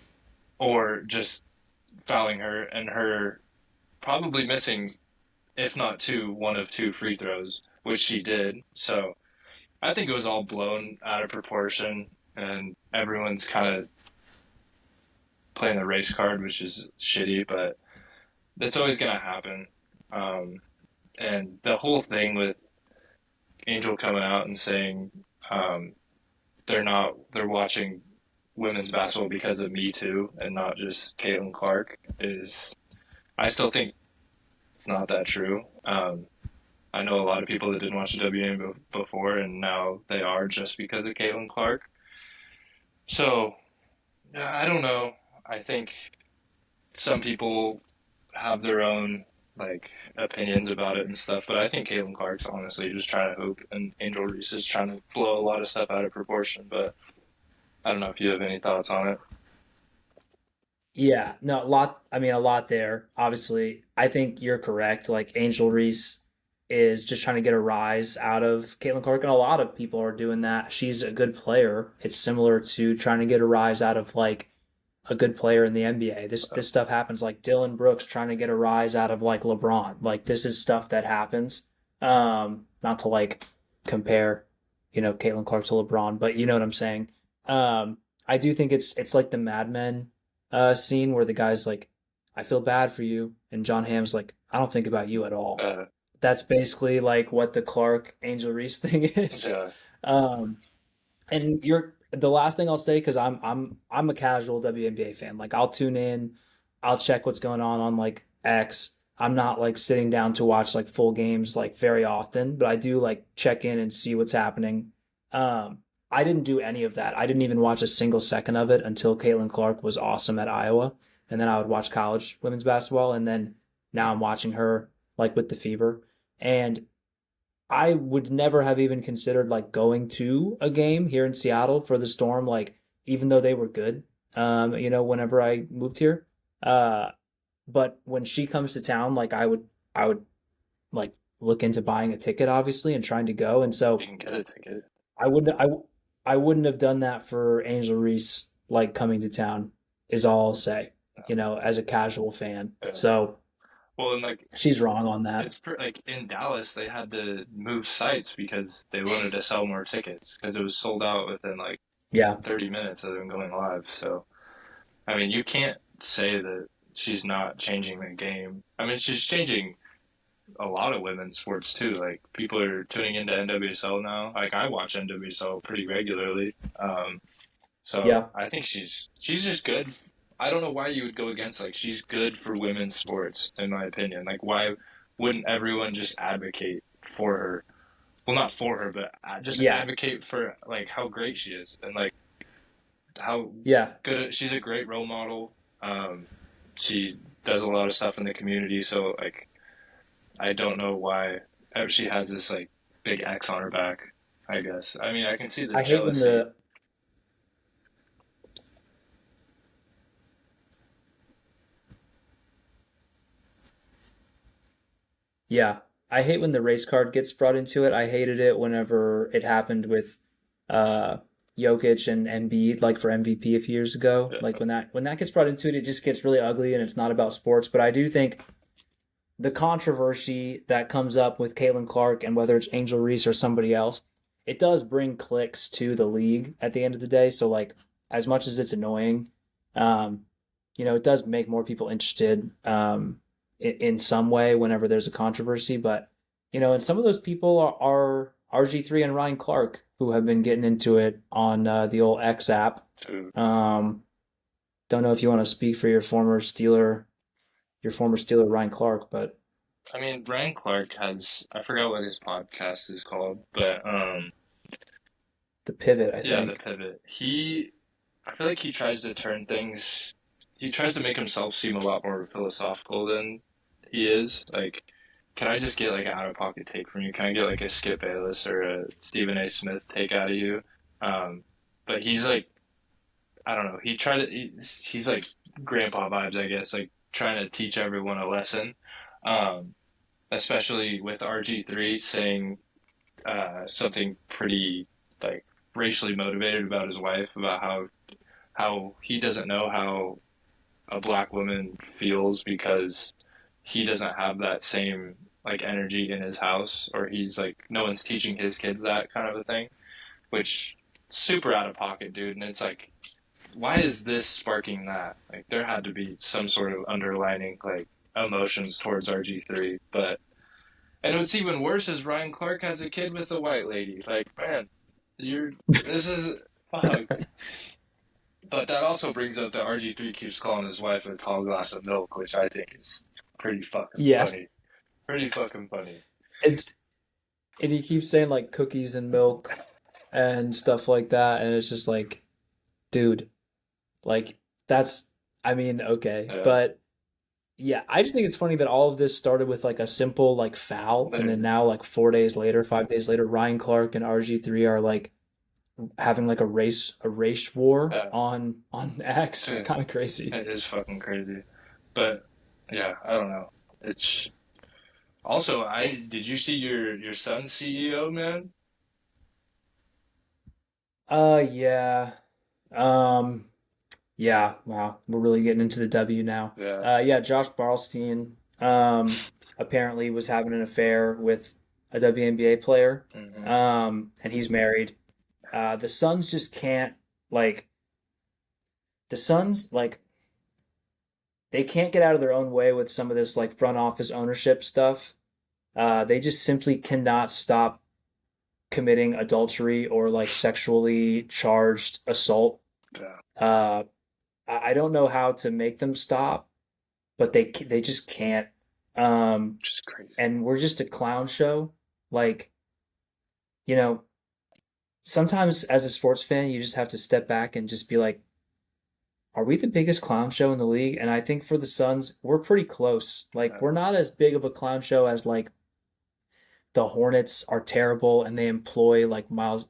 or just fouling her and her probably missing, if not two, one of two free throws, which she did. So I think it was all blown out of proportion, and everyone's kind of playing the race card, which is shitty, but that's always going to happen. Um, and the whole thing with Angel coming out and saying um, they're watching women's basketball because of Me Too and not just Caitlin Clark is, I still think it's not that true. I know a lot of people that didn't watch the WNBA before, and now they are just because of Caitlin Clark. So I don't know. I think some people have their own like opinions about it and stuff, but I think Caitlin Clark's honestly just trying to hoop, and Angel Reese is trying to blow a lot of stuff out of proportion. But I don't know if you have any thoughts on it. Yeah, no, a lot. I mean, a lot there. Obviously, I think you're correct. Like Angel Reese is just trying to get a rise out of Caitlin Clark, and a lot of people are doing that. She's a good player. It's similar to trying to get a rise out of like a good player in the NBA. This stuff happens. Like Dylan Brooks trying to get a rise out of like LeBron. Like this is stuff that happens. Not to like compare, Caitlin Clark to LeBron, but you know what I'm saying. I do think it's like the Mad Men scene where the guy's like, I feel bad for you. And John Hamm's like, I don't think about you at all. Uh, That's basically like what the Clark Angel Reese thing is. yeah, Um, and you're the last thing I'll say because I'm a casual WNBA fan. Like I'll tune in, I'll check what's going on like X. I'm not like sitting down to watch like full games like very often, but I do like check in and see what's happening. Um, I didn't do any of that. I didn't even watch a single second of it until Caitlin Clark was awesome at Iowa, and then I would watch college women's basketball, and then now I'm watching her like with the Fever, and I would never have even considered like going to a game here in Seattle for the Storm, like even though they were good, whenever I moved here. Uh, but when she comes to town, like I would like look into buying a ticket, obviously, and trying to go. And you so can get a ticket. I wouldn't, I, I wouldn't have done that for Angel Reese, like coming to town, is all I'll say, as a casual fan. Yeah. So Well, and like she's wrong on that. like in Dallas, they had to move sites because they wanted to sell more tickets because it was sold out within like Yeah. 30 minutes of them going live. So, I mean, you can't say that she's not changing the game. I mean, she's changing a lot of women's sports too. Like people are tuning into NWSL now. Like I watch NWSL pretty regularly. So Yeah. I think she's just good. I don't know why you would go against like she's good for women's sports in my opinion. Like why wouldn't everyone just advocate for her? Well, not for her, but just Yeah. advocate for like how great she is and like how Yeah. good she's a great role model. She does a lot of stuff in the community, so like I don't know why she has this like big X on her back. I guess. I mean, I can see the I hate when jealousy. the Yeah, I hate when the race card gets brought into it. I hated it whenever it happened with uh Jokic and Embiid, like for MVP a few years ago. Yeah, Like when that gets brought into it, it just gets really ugly and it's not about sports. But I do think the controversy that comes up with Caitlin Clark and whether it's Angel Reese or somebody else, it does bring clicks to the league at the end of the day. So like as much as it's annoying, um, it does make more people interested in some way whenever there's a controversy. But and some of those people are RG3 and Ryan Clark who have been getting into it on the old X app. too. Um, don't know if you want to speak for your former Steeler Ryan Clark, but I mean, Brian Clark has I forgot what his podcast is called, but the pivot, I yeah, the think. pivot. I feel like he tries to turn things. He tries to make himself seem a lot more philosophical than he is. Like, can I just get like an out of pocket take from you? Can I get like a Skip Bayless or a Stephen A. Smith take out of you? Um, but he's like, I don't know. He's like grandpa vibes, I guess. Like trying to teach everyone a lesson, um, especially with RG3 saying something pretty like racially motivated about his wife, about how he doesn't know how a black woman feels because he doesn't have that same like energy in his house, or he's like no one's teaching his kids that kind of a thing, which super out of pocket, dude. And it's like, why is this sparking that? Like there had to be some sort of underlining like emotions towards RG3, but and what's even worse is Ryan Clark has a kid with a white lady. Like, man, you're this is fuck. But that also brings up that RG3 keeps calling his wife a tall glass of milk, which I think is pretty fucking funny. Yes. Pretty fucking funny. It's and he keeps saying like cookies and milk and stuff like that, and it's just like, dude, like that's I mean, okay. Yeah. But yeah, I just think it's funny that all of this started with like a simple like foul, and then now like 4 days later, 5 days later, Ryan Clark and RG3 are like having like a race war Yeah. on X. It's It kind of crazy. is fucking crazy. But yeah, I don't know. It's also I did you see your son's CEO, man? Yeah. Um yeah, wow. We're really getting into the W now. Yeah. Yeah, Josh Barlstein apparently was having an affair with a WNBA player. Hmm. And he's married. The Suns just can't like the Suns like they can't get out of their own way with some of this like front office ownership stuff. They just simply cannot stop committing adultery or like sexually charged assault. Yeah. Uh, I don't know how to make them stop, but they just can't. Um, Just crazy. and we're just a clown show. Like, you know, sometimes as a sports fan, you just have to step back and just be like, are we the biggest clown show in the league? And I think for the Suns, we're pretty close. Like, Yeah. we're not as big of a clown show as like the Hornets are terrible and they employ like Miles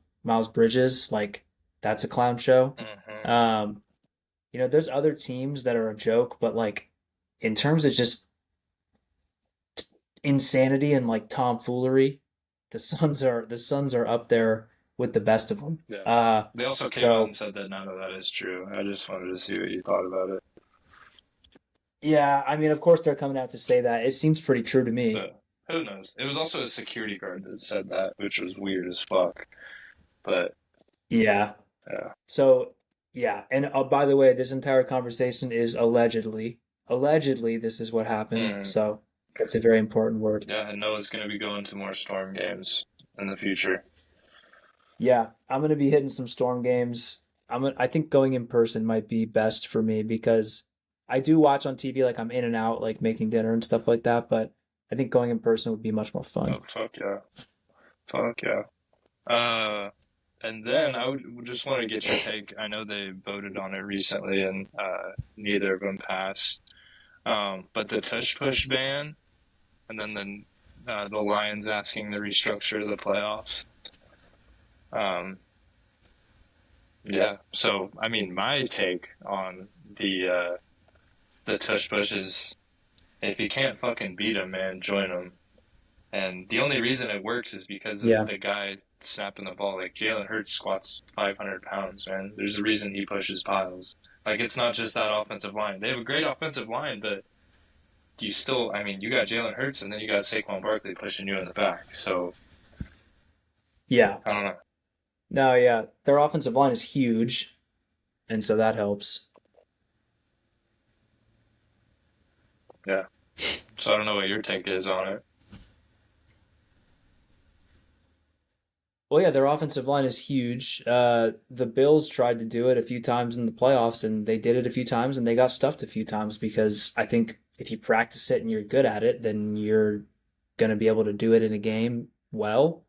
Bridges. Like, that's a clown show. Hmm. Um, there's other teams that are a joke, but like in terms of just insanity and like tomfoolery, the Suns are up there with the best of them. Yeah. They also came out and So said that none of that is true. I just wanted to see what you thought about it. yeah, I mean, of course they're coming out to say that. It seems pretty true to me. But who knows? It was also a security guard that said that, which was weird as fuck. But Yeah. yeah. So yeah, and by the way, this entire conversation is allegedly. Allegedly, this is what happened. Mm. So that's a very important word. Yeah, and Noah's going to be going to more Storm games in the future. Yeah, I'm gonna be hitting some Storm games. I think going in person might be best for me because I do watch on TV like I'm in and out, like making dinner and stuff like that, but I think going in person would be much more fun. Oh, fuck yeah. Fuck yeah. Uh, and then I would just want to get your take. I know they voted on it recently, and neither of them passed. But the tush push ban, and then the Lions asking to restructure the playoffs. Um, yeah. So I mean, my take on the tush push is if you can't fucking beat them, man, join them. And the only reason it works is because of Yeah. the guy snapping the ball. Like Jalen Hurts squats 500 pounds, man. There's a reason he pushes piles. Like it's not just that offensive line. They have a great offensive line, but you still, I mean, you got Jalen Hurts and then you got Saquon Barkley pushing you in the back. So Yeah. I don't know. No, yeah. Their offensive line is huge, and so that helps. Yeah. So I don't know what your take is on it. Well, yeah, their offensive line is huge. The Bills tried to do it a few times in the playoffs, and they did it a few times, and they got stuffed a few times because I think if you practice it and you're good at it, then you're going to be able to do it in a game well.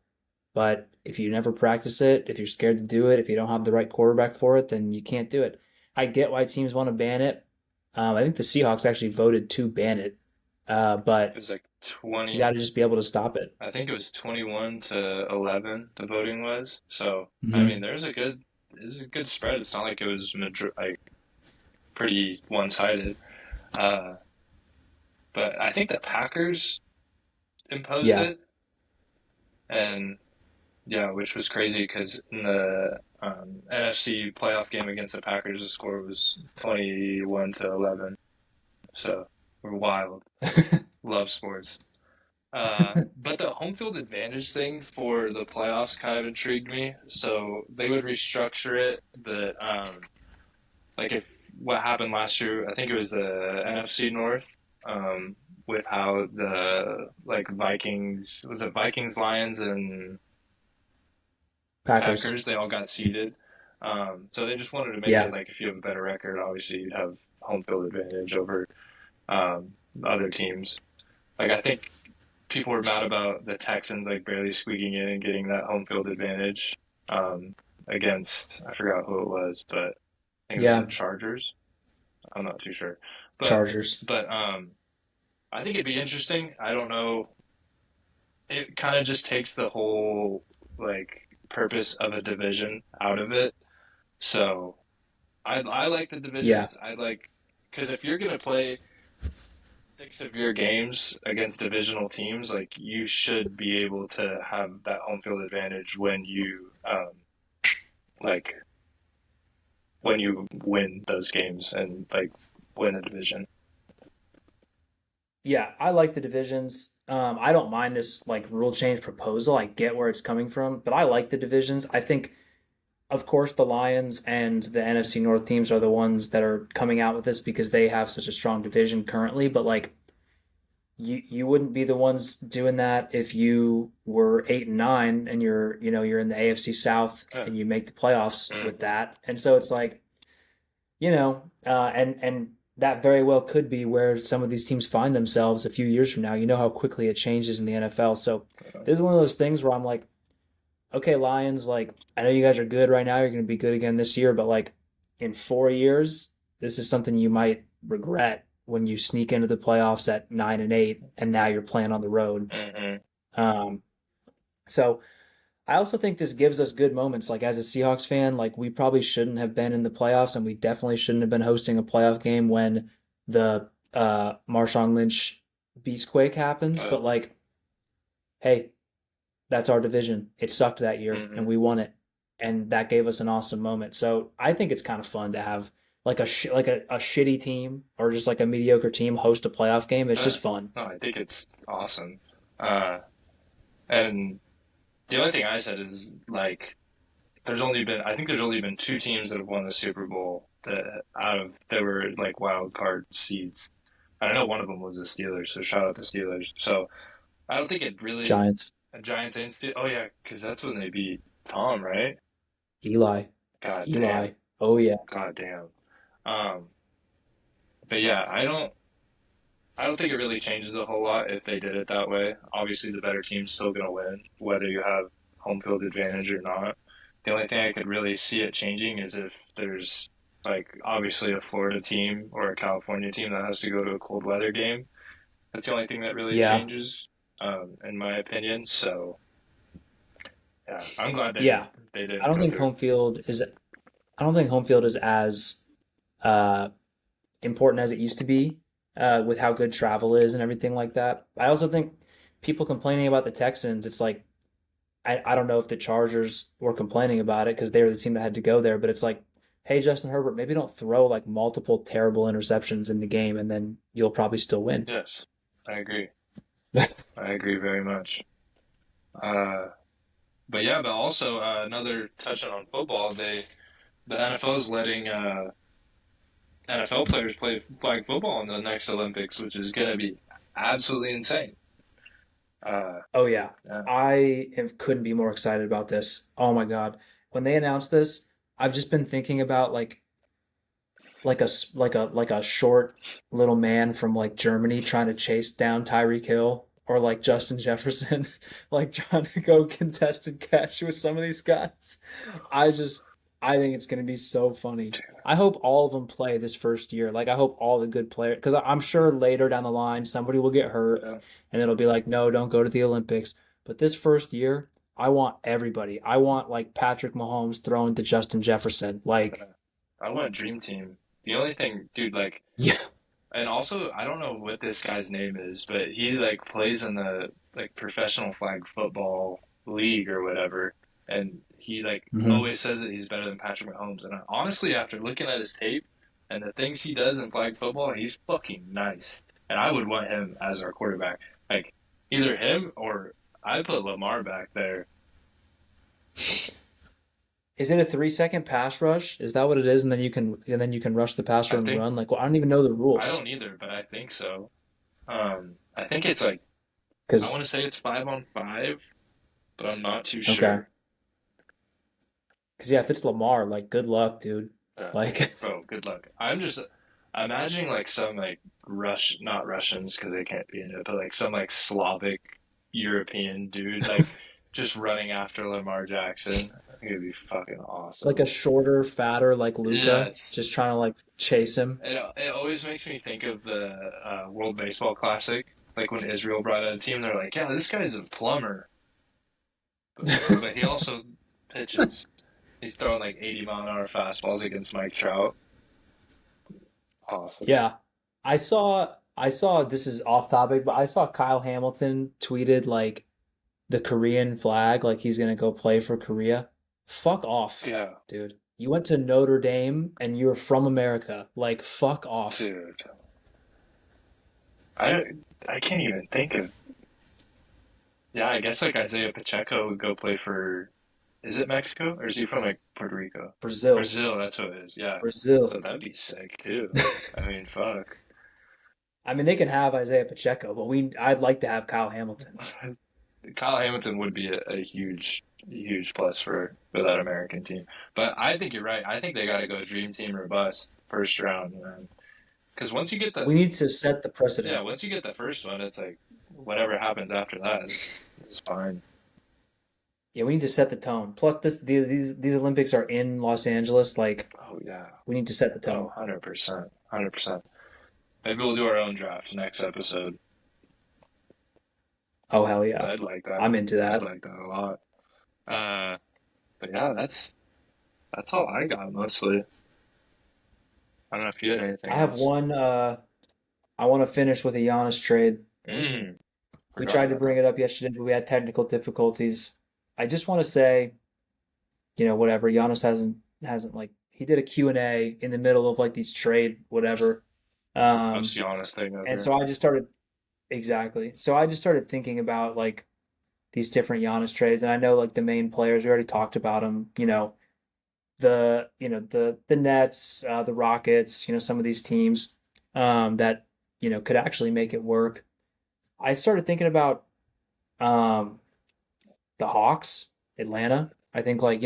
But if you never practice it, if you're scared to do it, if you don't have the right quarterback for it, then you can't do it. I get why teams want to ban it. I think the Seahawks actually voted to ban it, It but was like you got 20, to just be able to stop it. I think it was 21 to 11, the voting was. So, I mean, Hmm. there's a good spread. It's not like it was like pretty one-sided. Uh, but I think the Packers imposed Yeah, it, and yeah, which was crazy because in the NFC playoff game against the Packers, the score was 21-11. So we're wild. Love sports. But the home field advantage thing for the playoffs kind of intrigued me. So they would restructure it that like if what happened last year, I think it was the NFC North, with how the like Vikings was it Vikings, Lions, and Packers. Packers, they all got seeded. So they just wanted to make it Yeah, like if you have a better record, obviously you'd have home field advantage over um, other teams. Like I think people were mad about the Texans like barely squeaking in and getting that home field advantage um, against I forgot who it was, but I think it was the yeah, Chargers. I'm not too sure, but Chargers. but I think it'd be interesting. I don't know. It kind of just takes the whole like purpose of a division out of it. So I like the Yeah, divisions. I like because if you're gonna play six of your games against divisional teams, like you should be able to have that home field advantage when you like when you win those games and like win a division. yeah. I like the divisions. I don't mind this like rule change proposal. I get where it's coming from, but I like the divisions. I think, of course, the Lions and the NFC North teams are the ones that are coming out with this because they have such a strong division currently. But like, you wouldn't be the ones doing that if you were 8 and 9 and you're in the AFC South Yeah. and you make the playoffs with Mm-hmm. that. And so it's like, and that very well could be where some of these teams find themselves a few years from now. You know how quickly it changes in the NFL. So this is one of those things where I'm like, okay, Lions, like I know you guys are good right now. You're going to be good again this year, but like in 4 years, this is something you might regret when you sneak into the playoffs at 9 and 8, and now you're playing on the road. Mm-hmm. Um, so I also think this gives us good moments. Like as a Seahawks fan, like we probably shouldn't have been in the playoffs, and we definitely shouldn't have been hosting a playoff game when the Marshawn Lynch Beastquake happens. But like, hey, that's our division. It sucked that year, Mm-hmm. and we won it, and that gave us an awesome moment. So I think it's kind of fun to have like a shitty team or just like a mediocre team host a playoff game. It's just fun. No, I think it's awesome. Uh, and the only thing I said is like I think there's only been two teams that have won the Super Bowl that were like wild card seeds. I know one of them was the Steelers, so shout out to Steelers. So I don't think it really Giants, Giants and Steelers. Oh yeah, because that's when they beat Tom, right? Eli, God damn, Eli. Oh yeah, God damn. Um, but yeah, I don't think it really changes a whole lot if they did it that way. Obviously, the better team's still gonna win, whether you have home field advantage or not. The only thing I could really see it changing is if there's like obviously a Florida team or a California team that has to go to a cold weather game. That's the only thing that really yeah, changes, in my opinion. So yeah, I'm glad yeah. they I didn't don't go think through. home field is. I don't think home field is as uh, important as it used to be with how good travel is and everything like that. I also think people complaining about the Texans. It's like I don't know if the Chargers were complaining about it because they were the team that had to go there, but it's like, hey, Justin Herbert, maybe don't throw like multiple terrible interceptions in the game and then you'll probably still win. Yes, I agree. I agree very much. Uh, but yeah, but also another touch on football. The NFL is letting NFL players play flag football in the next Olympics, which is going to be absolutely insane. Uh, Oh yeah, yeah. couldn't be more excited about this. Oh my God, when they announced this, I've just been thinking about like a short little man from like Germany trying to chase down Tyreek Hill or like Justin Jefferson, like trying to go contested catch with some of these guys. I just I think it's gonna be so funny. I hope all of them play this first year. Like I hope all the good players, because I'm sure later down the line somebody will get hurt, Yeah. and it'll be like, no, don't go to the Olympics. But this first year, I want everybody. I want like Patrick Mahomes throwing to Justin Jefferson. Like, I want a dream team. The only thing, dude, like yeah, And also, I don't know what this guy's name is, but he like plays in the like professional flag football league or whatever, and he like Hmm. always says that he's better than Patrick Mahomes. And honestly, after looking at his tape and the things he does in flag football, he's fucking nice. And I would want him as our quarterback. Like either him or I put Lamar back there. Is it a 3 second pass rush? Is that what it is? And then you can rush the passer I and think run? Like, well, I don't even know the I rules. don't either, but I think so. I think it's like I want Because to say it's 5-on-5, but I'm not too okay, sure. because yeah, if it's Lamar, like, good luck, dude. Uh, Like, Bro, good luck. I'm just imagining like some like not Russians because they can't be in it, but like some like Slavic European dude like just running after Lamar Jackson. I think it'd be fucking like awesome. a shorter, fatter, like Luca, Yes. just trying to like chase him. It always makes me think of the World Baseball Classic, like when Israel brought out a team. They're like, yeah, this guy's a plumber, but he also pitches. He's throwing like 80-mile-an-hour fastballs against Mike Trout. Awesome. Yeah, I saw. This is off topic, but I saw Kyle Hamilton tweeted like the Korean flag, like he's gonna go play for Korea. Fuck off, Yeah, dude. You went to Notre Dame and you're from America. Like, fuck off. dude. I I can't even think of. Yeah, I guess like Isaiah Pacheco would go play for. Is it Mexico or is he from like Puerto Rico? Brazil, Brazil, that's what it is. Yeah. Brazil. So that'd be sick too. I mean, fuck. I mean, they can have Isaiah Pacheco, but I'd like to have Kyle Hamilton. Kyle Hamilton would be a huge plus for that American team. But I think you're right. I think they got to go dream team or bust first round, man. Because We need to set the precedent. once you get the first one, it's like whatever happens after that is fine. Yeah, we need to set the tone. Plus, these Olympics are in Los Angeles. Like, Oh yeah. we need to set the Oh, tone. 100%. 100%. Maybe we'll do our own draft next episode. Oh, hell yeah. I'd like that. I'm into I'd that. like that a lot. Uh, but yeah, that's all I got mostly. I don't know if you had anything I have else. one. I want to finish with a Giannis trade. Mm, We Forgot tried to about bring that. it up yesterday, but we had technical difficulties. I just want to say, whatever. Giannis hasn't like he did a Q&A in the middle of like these trade whatever. Most Um, honest thing and ever. so I just started exactly. So I just started thinking about like these different Giannis trades, and I know like the main players. We already talked about them. The Nets, the Rockets. Some of these teams that could actually make it work. I started thinking about um, the Hawks, Atlanta. I think like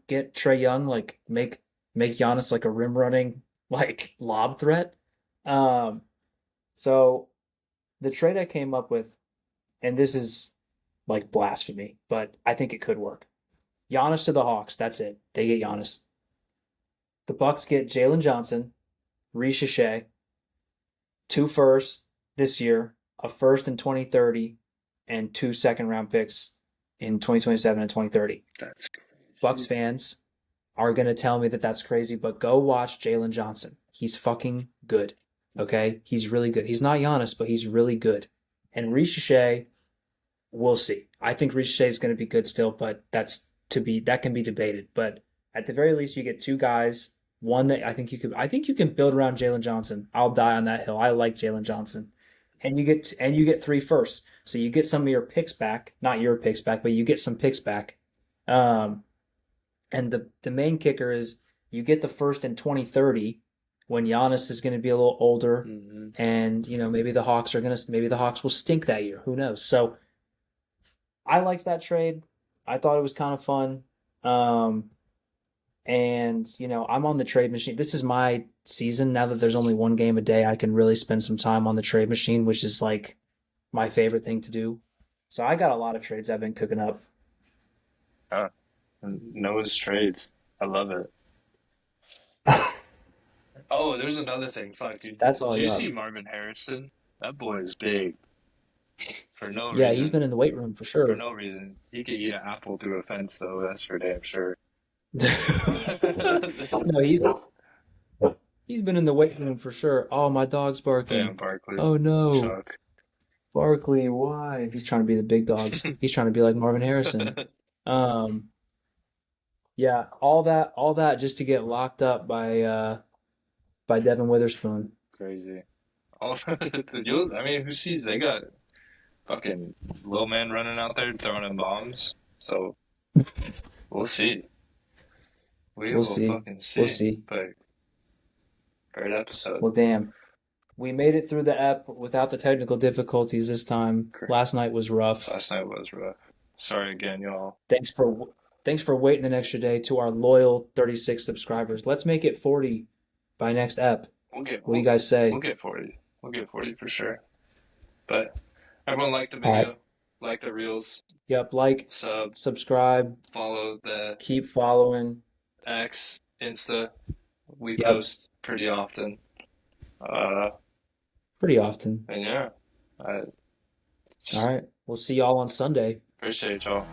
get Trey Young, like make Giannis like a rim running like lob threat. Um, so the trade I came up with, and this is like blasphemy, but I think it could work. Giannis to the Hawks. That's it. They get Giannis. The Bucks get Jalen Johnson, Reese, 2 firsts this year, a first in 2030, and 2 second round picks in 2027 and 2030. That's Bucks crazy. fans are going to tell me that that's crazy, but go watch Jalen Johnson. He's fucking good. Okay? He's really good. He's not Giannis, but he's really good. And Reese, we'll see. I think Reese is going to be good still, but that can be debated. But at the very least, you get two guys. One that I think you can build around Jalen Johnson. I'll die on that hill. I like Jalen Johnson, and you get 3 firsts. So you get some of your picks back, not your picks back, but you get some picks back. Um, and the main kicker is you get the first in 2030 when Giannis is going to be a little older, Hmm. and maybe the Hawks will stink that year. Who knows? So I liked that trade. I thought it was kind of fun. Um, and I'm on the trade machine. This is my season now that there's only one game a day. I can really spend some time on the trade machine, which is like my favorite thing to do. So I got a lot of trades I've been cooking up. Huh. Noah's trades. I love it. Oh, there's another thing. Fuck, dude. That's Did all I you got. see Marvin Harrison? That boy is big for no Yeah, he's reason. been in the weight room for For sure. no reason. He could eat an apple through a fence, though. That's for damn sure. No, he's He's been in the weight room for sure. Oh, my dog's And barking. Barkley, Oh no. Chuck. Barkley, why? He's trying to be the big dog. He's trying to be like Marvin Harrison. Um, yeah, all that just to get locked up by Devin Witherspoon. Crazy. All I mean, who sees? They got fucking little man running out there throwing in bombs. So we'll see. We We'll will see. fucking We'll see. see. But great episode. Well, damn. We made it through the ep without the technical difficulties this time. Great. Last night was rough. Last night was rough. Sorry again, y'all. Thanks for waiting an extra day to our loyal 36 subscribers. Let's make it 40 by next ep. We'll get What do you we'll, guys we'll say? get 40. We'll get 40 for sure. But everyone liked the All right. video, like the reels, Yep, like, sub, subscribe, follow the keep following. X, Insta. We Yep, post pretty often. Uh, pretty often. and yeah, I All just right. We'll see y'all on Sunday. appreciate y'all.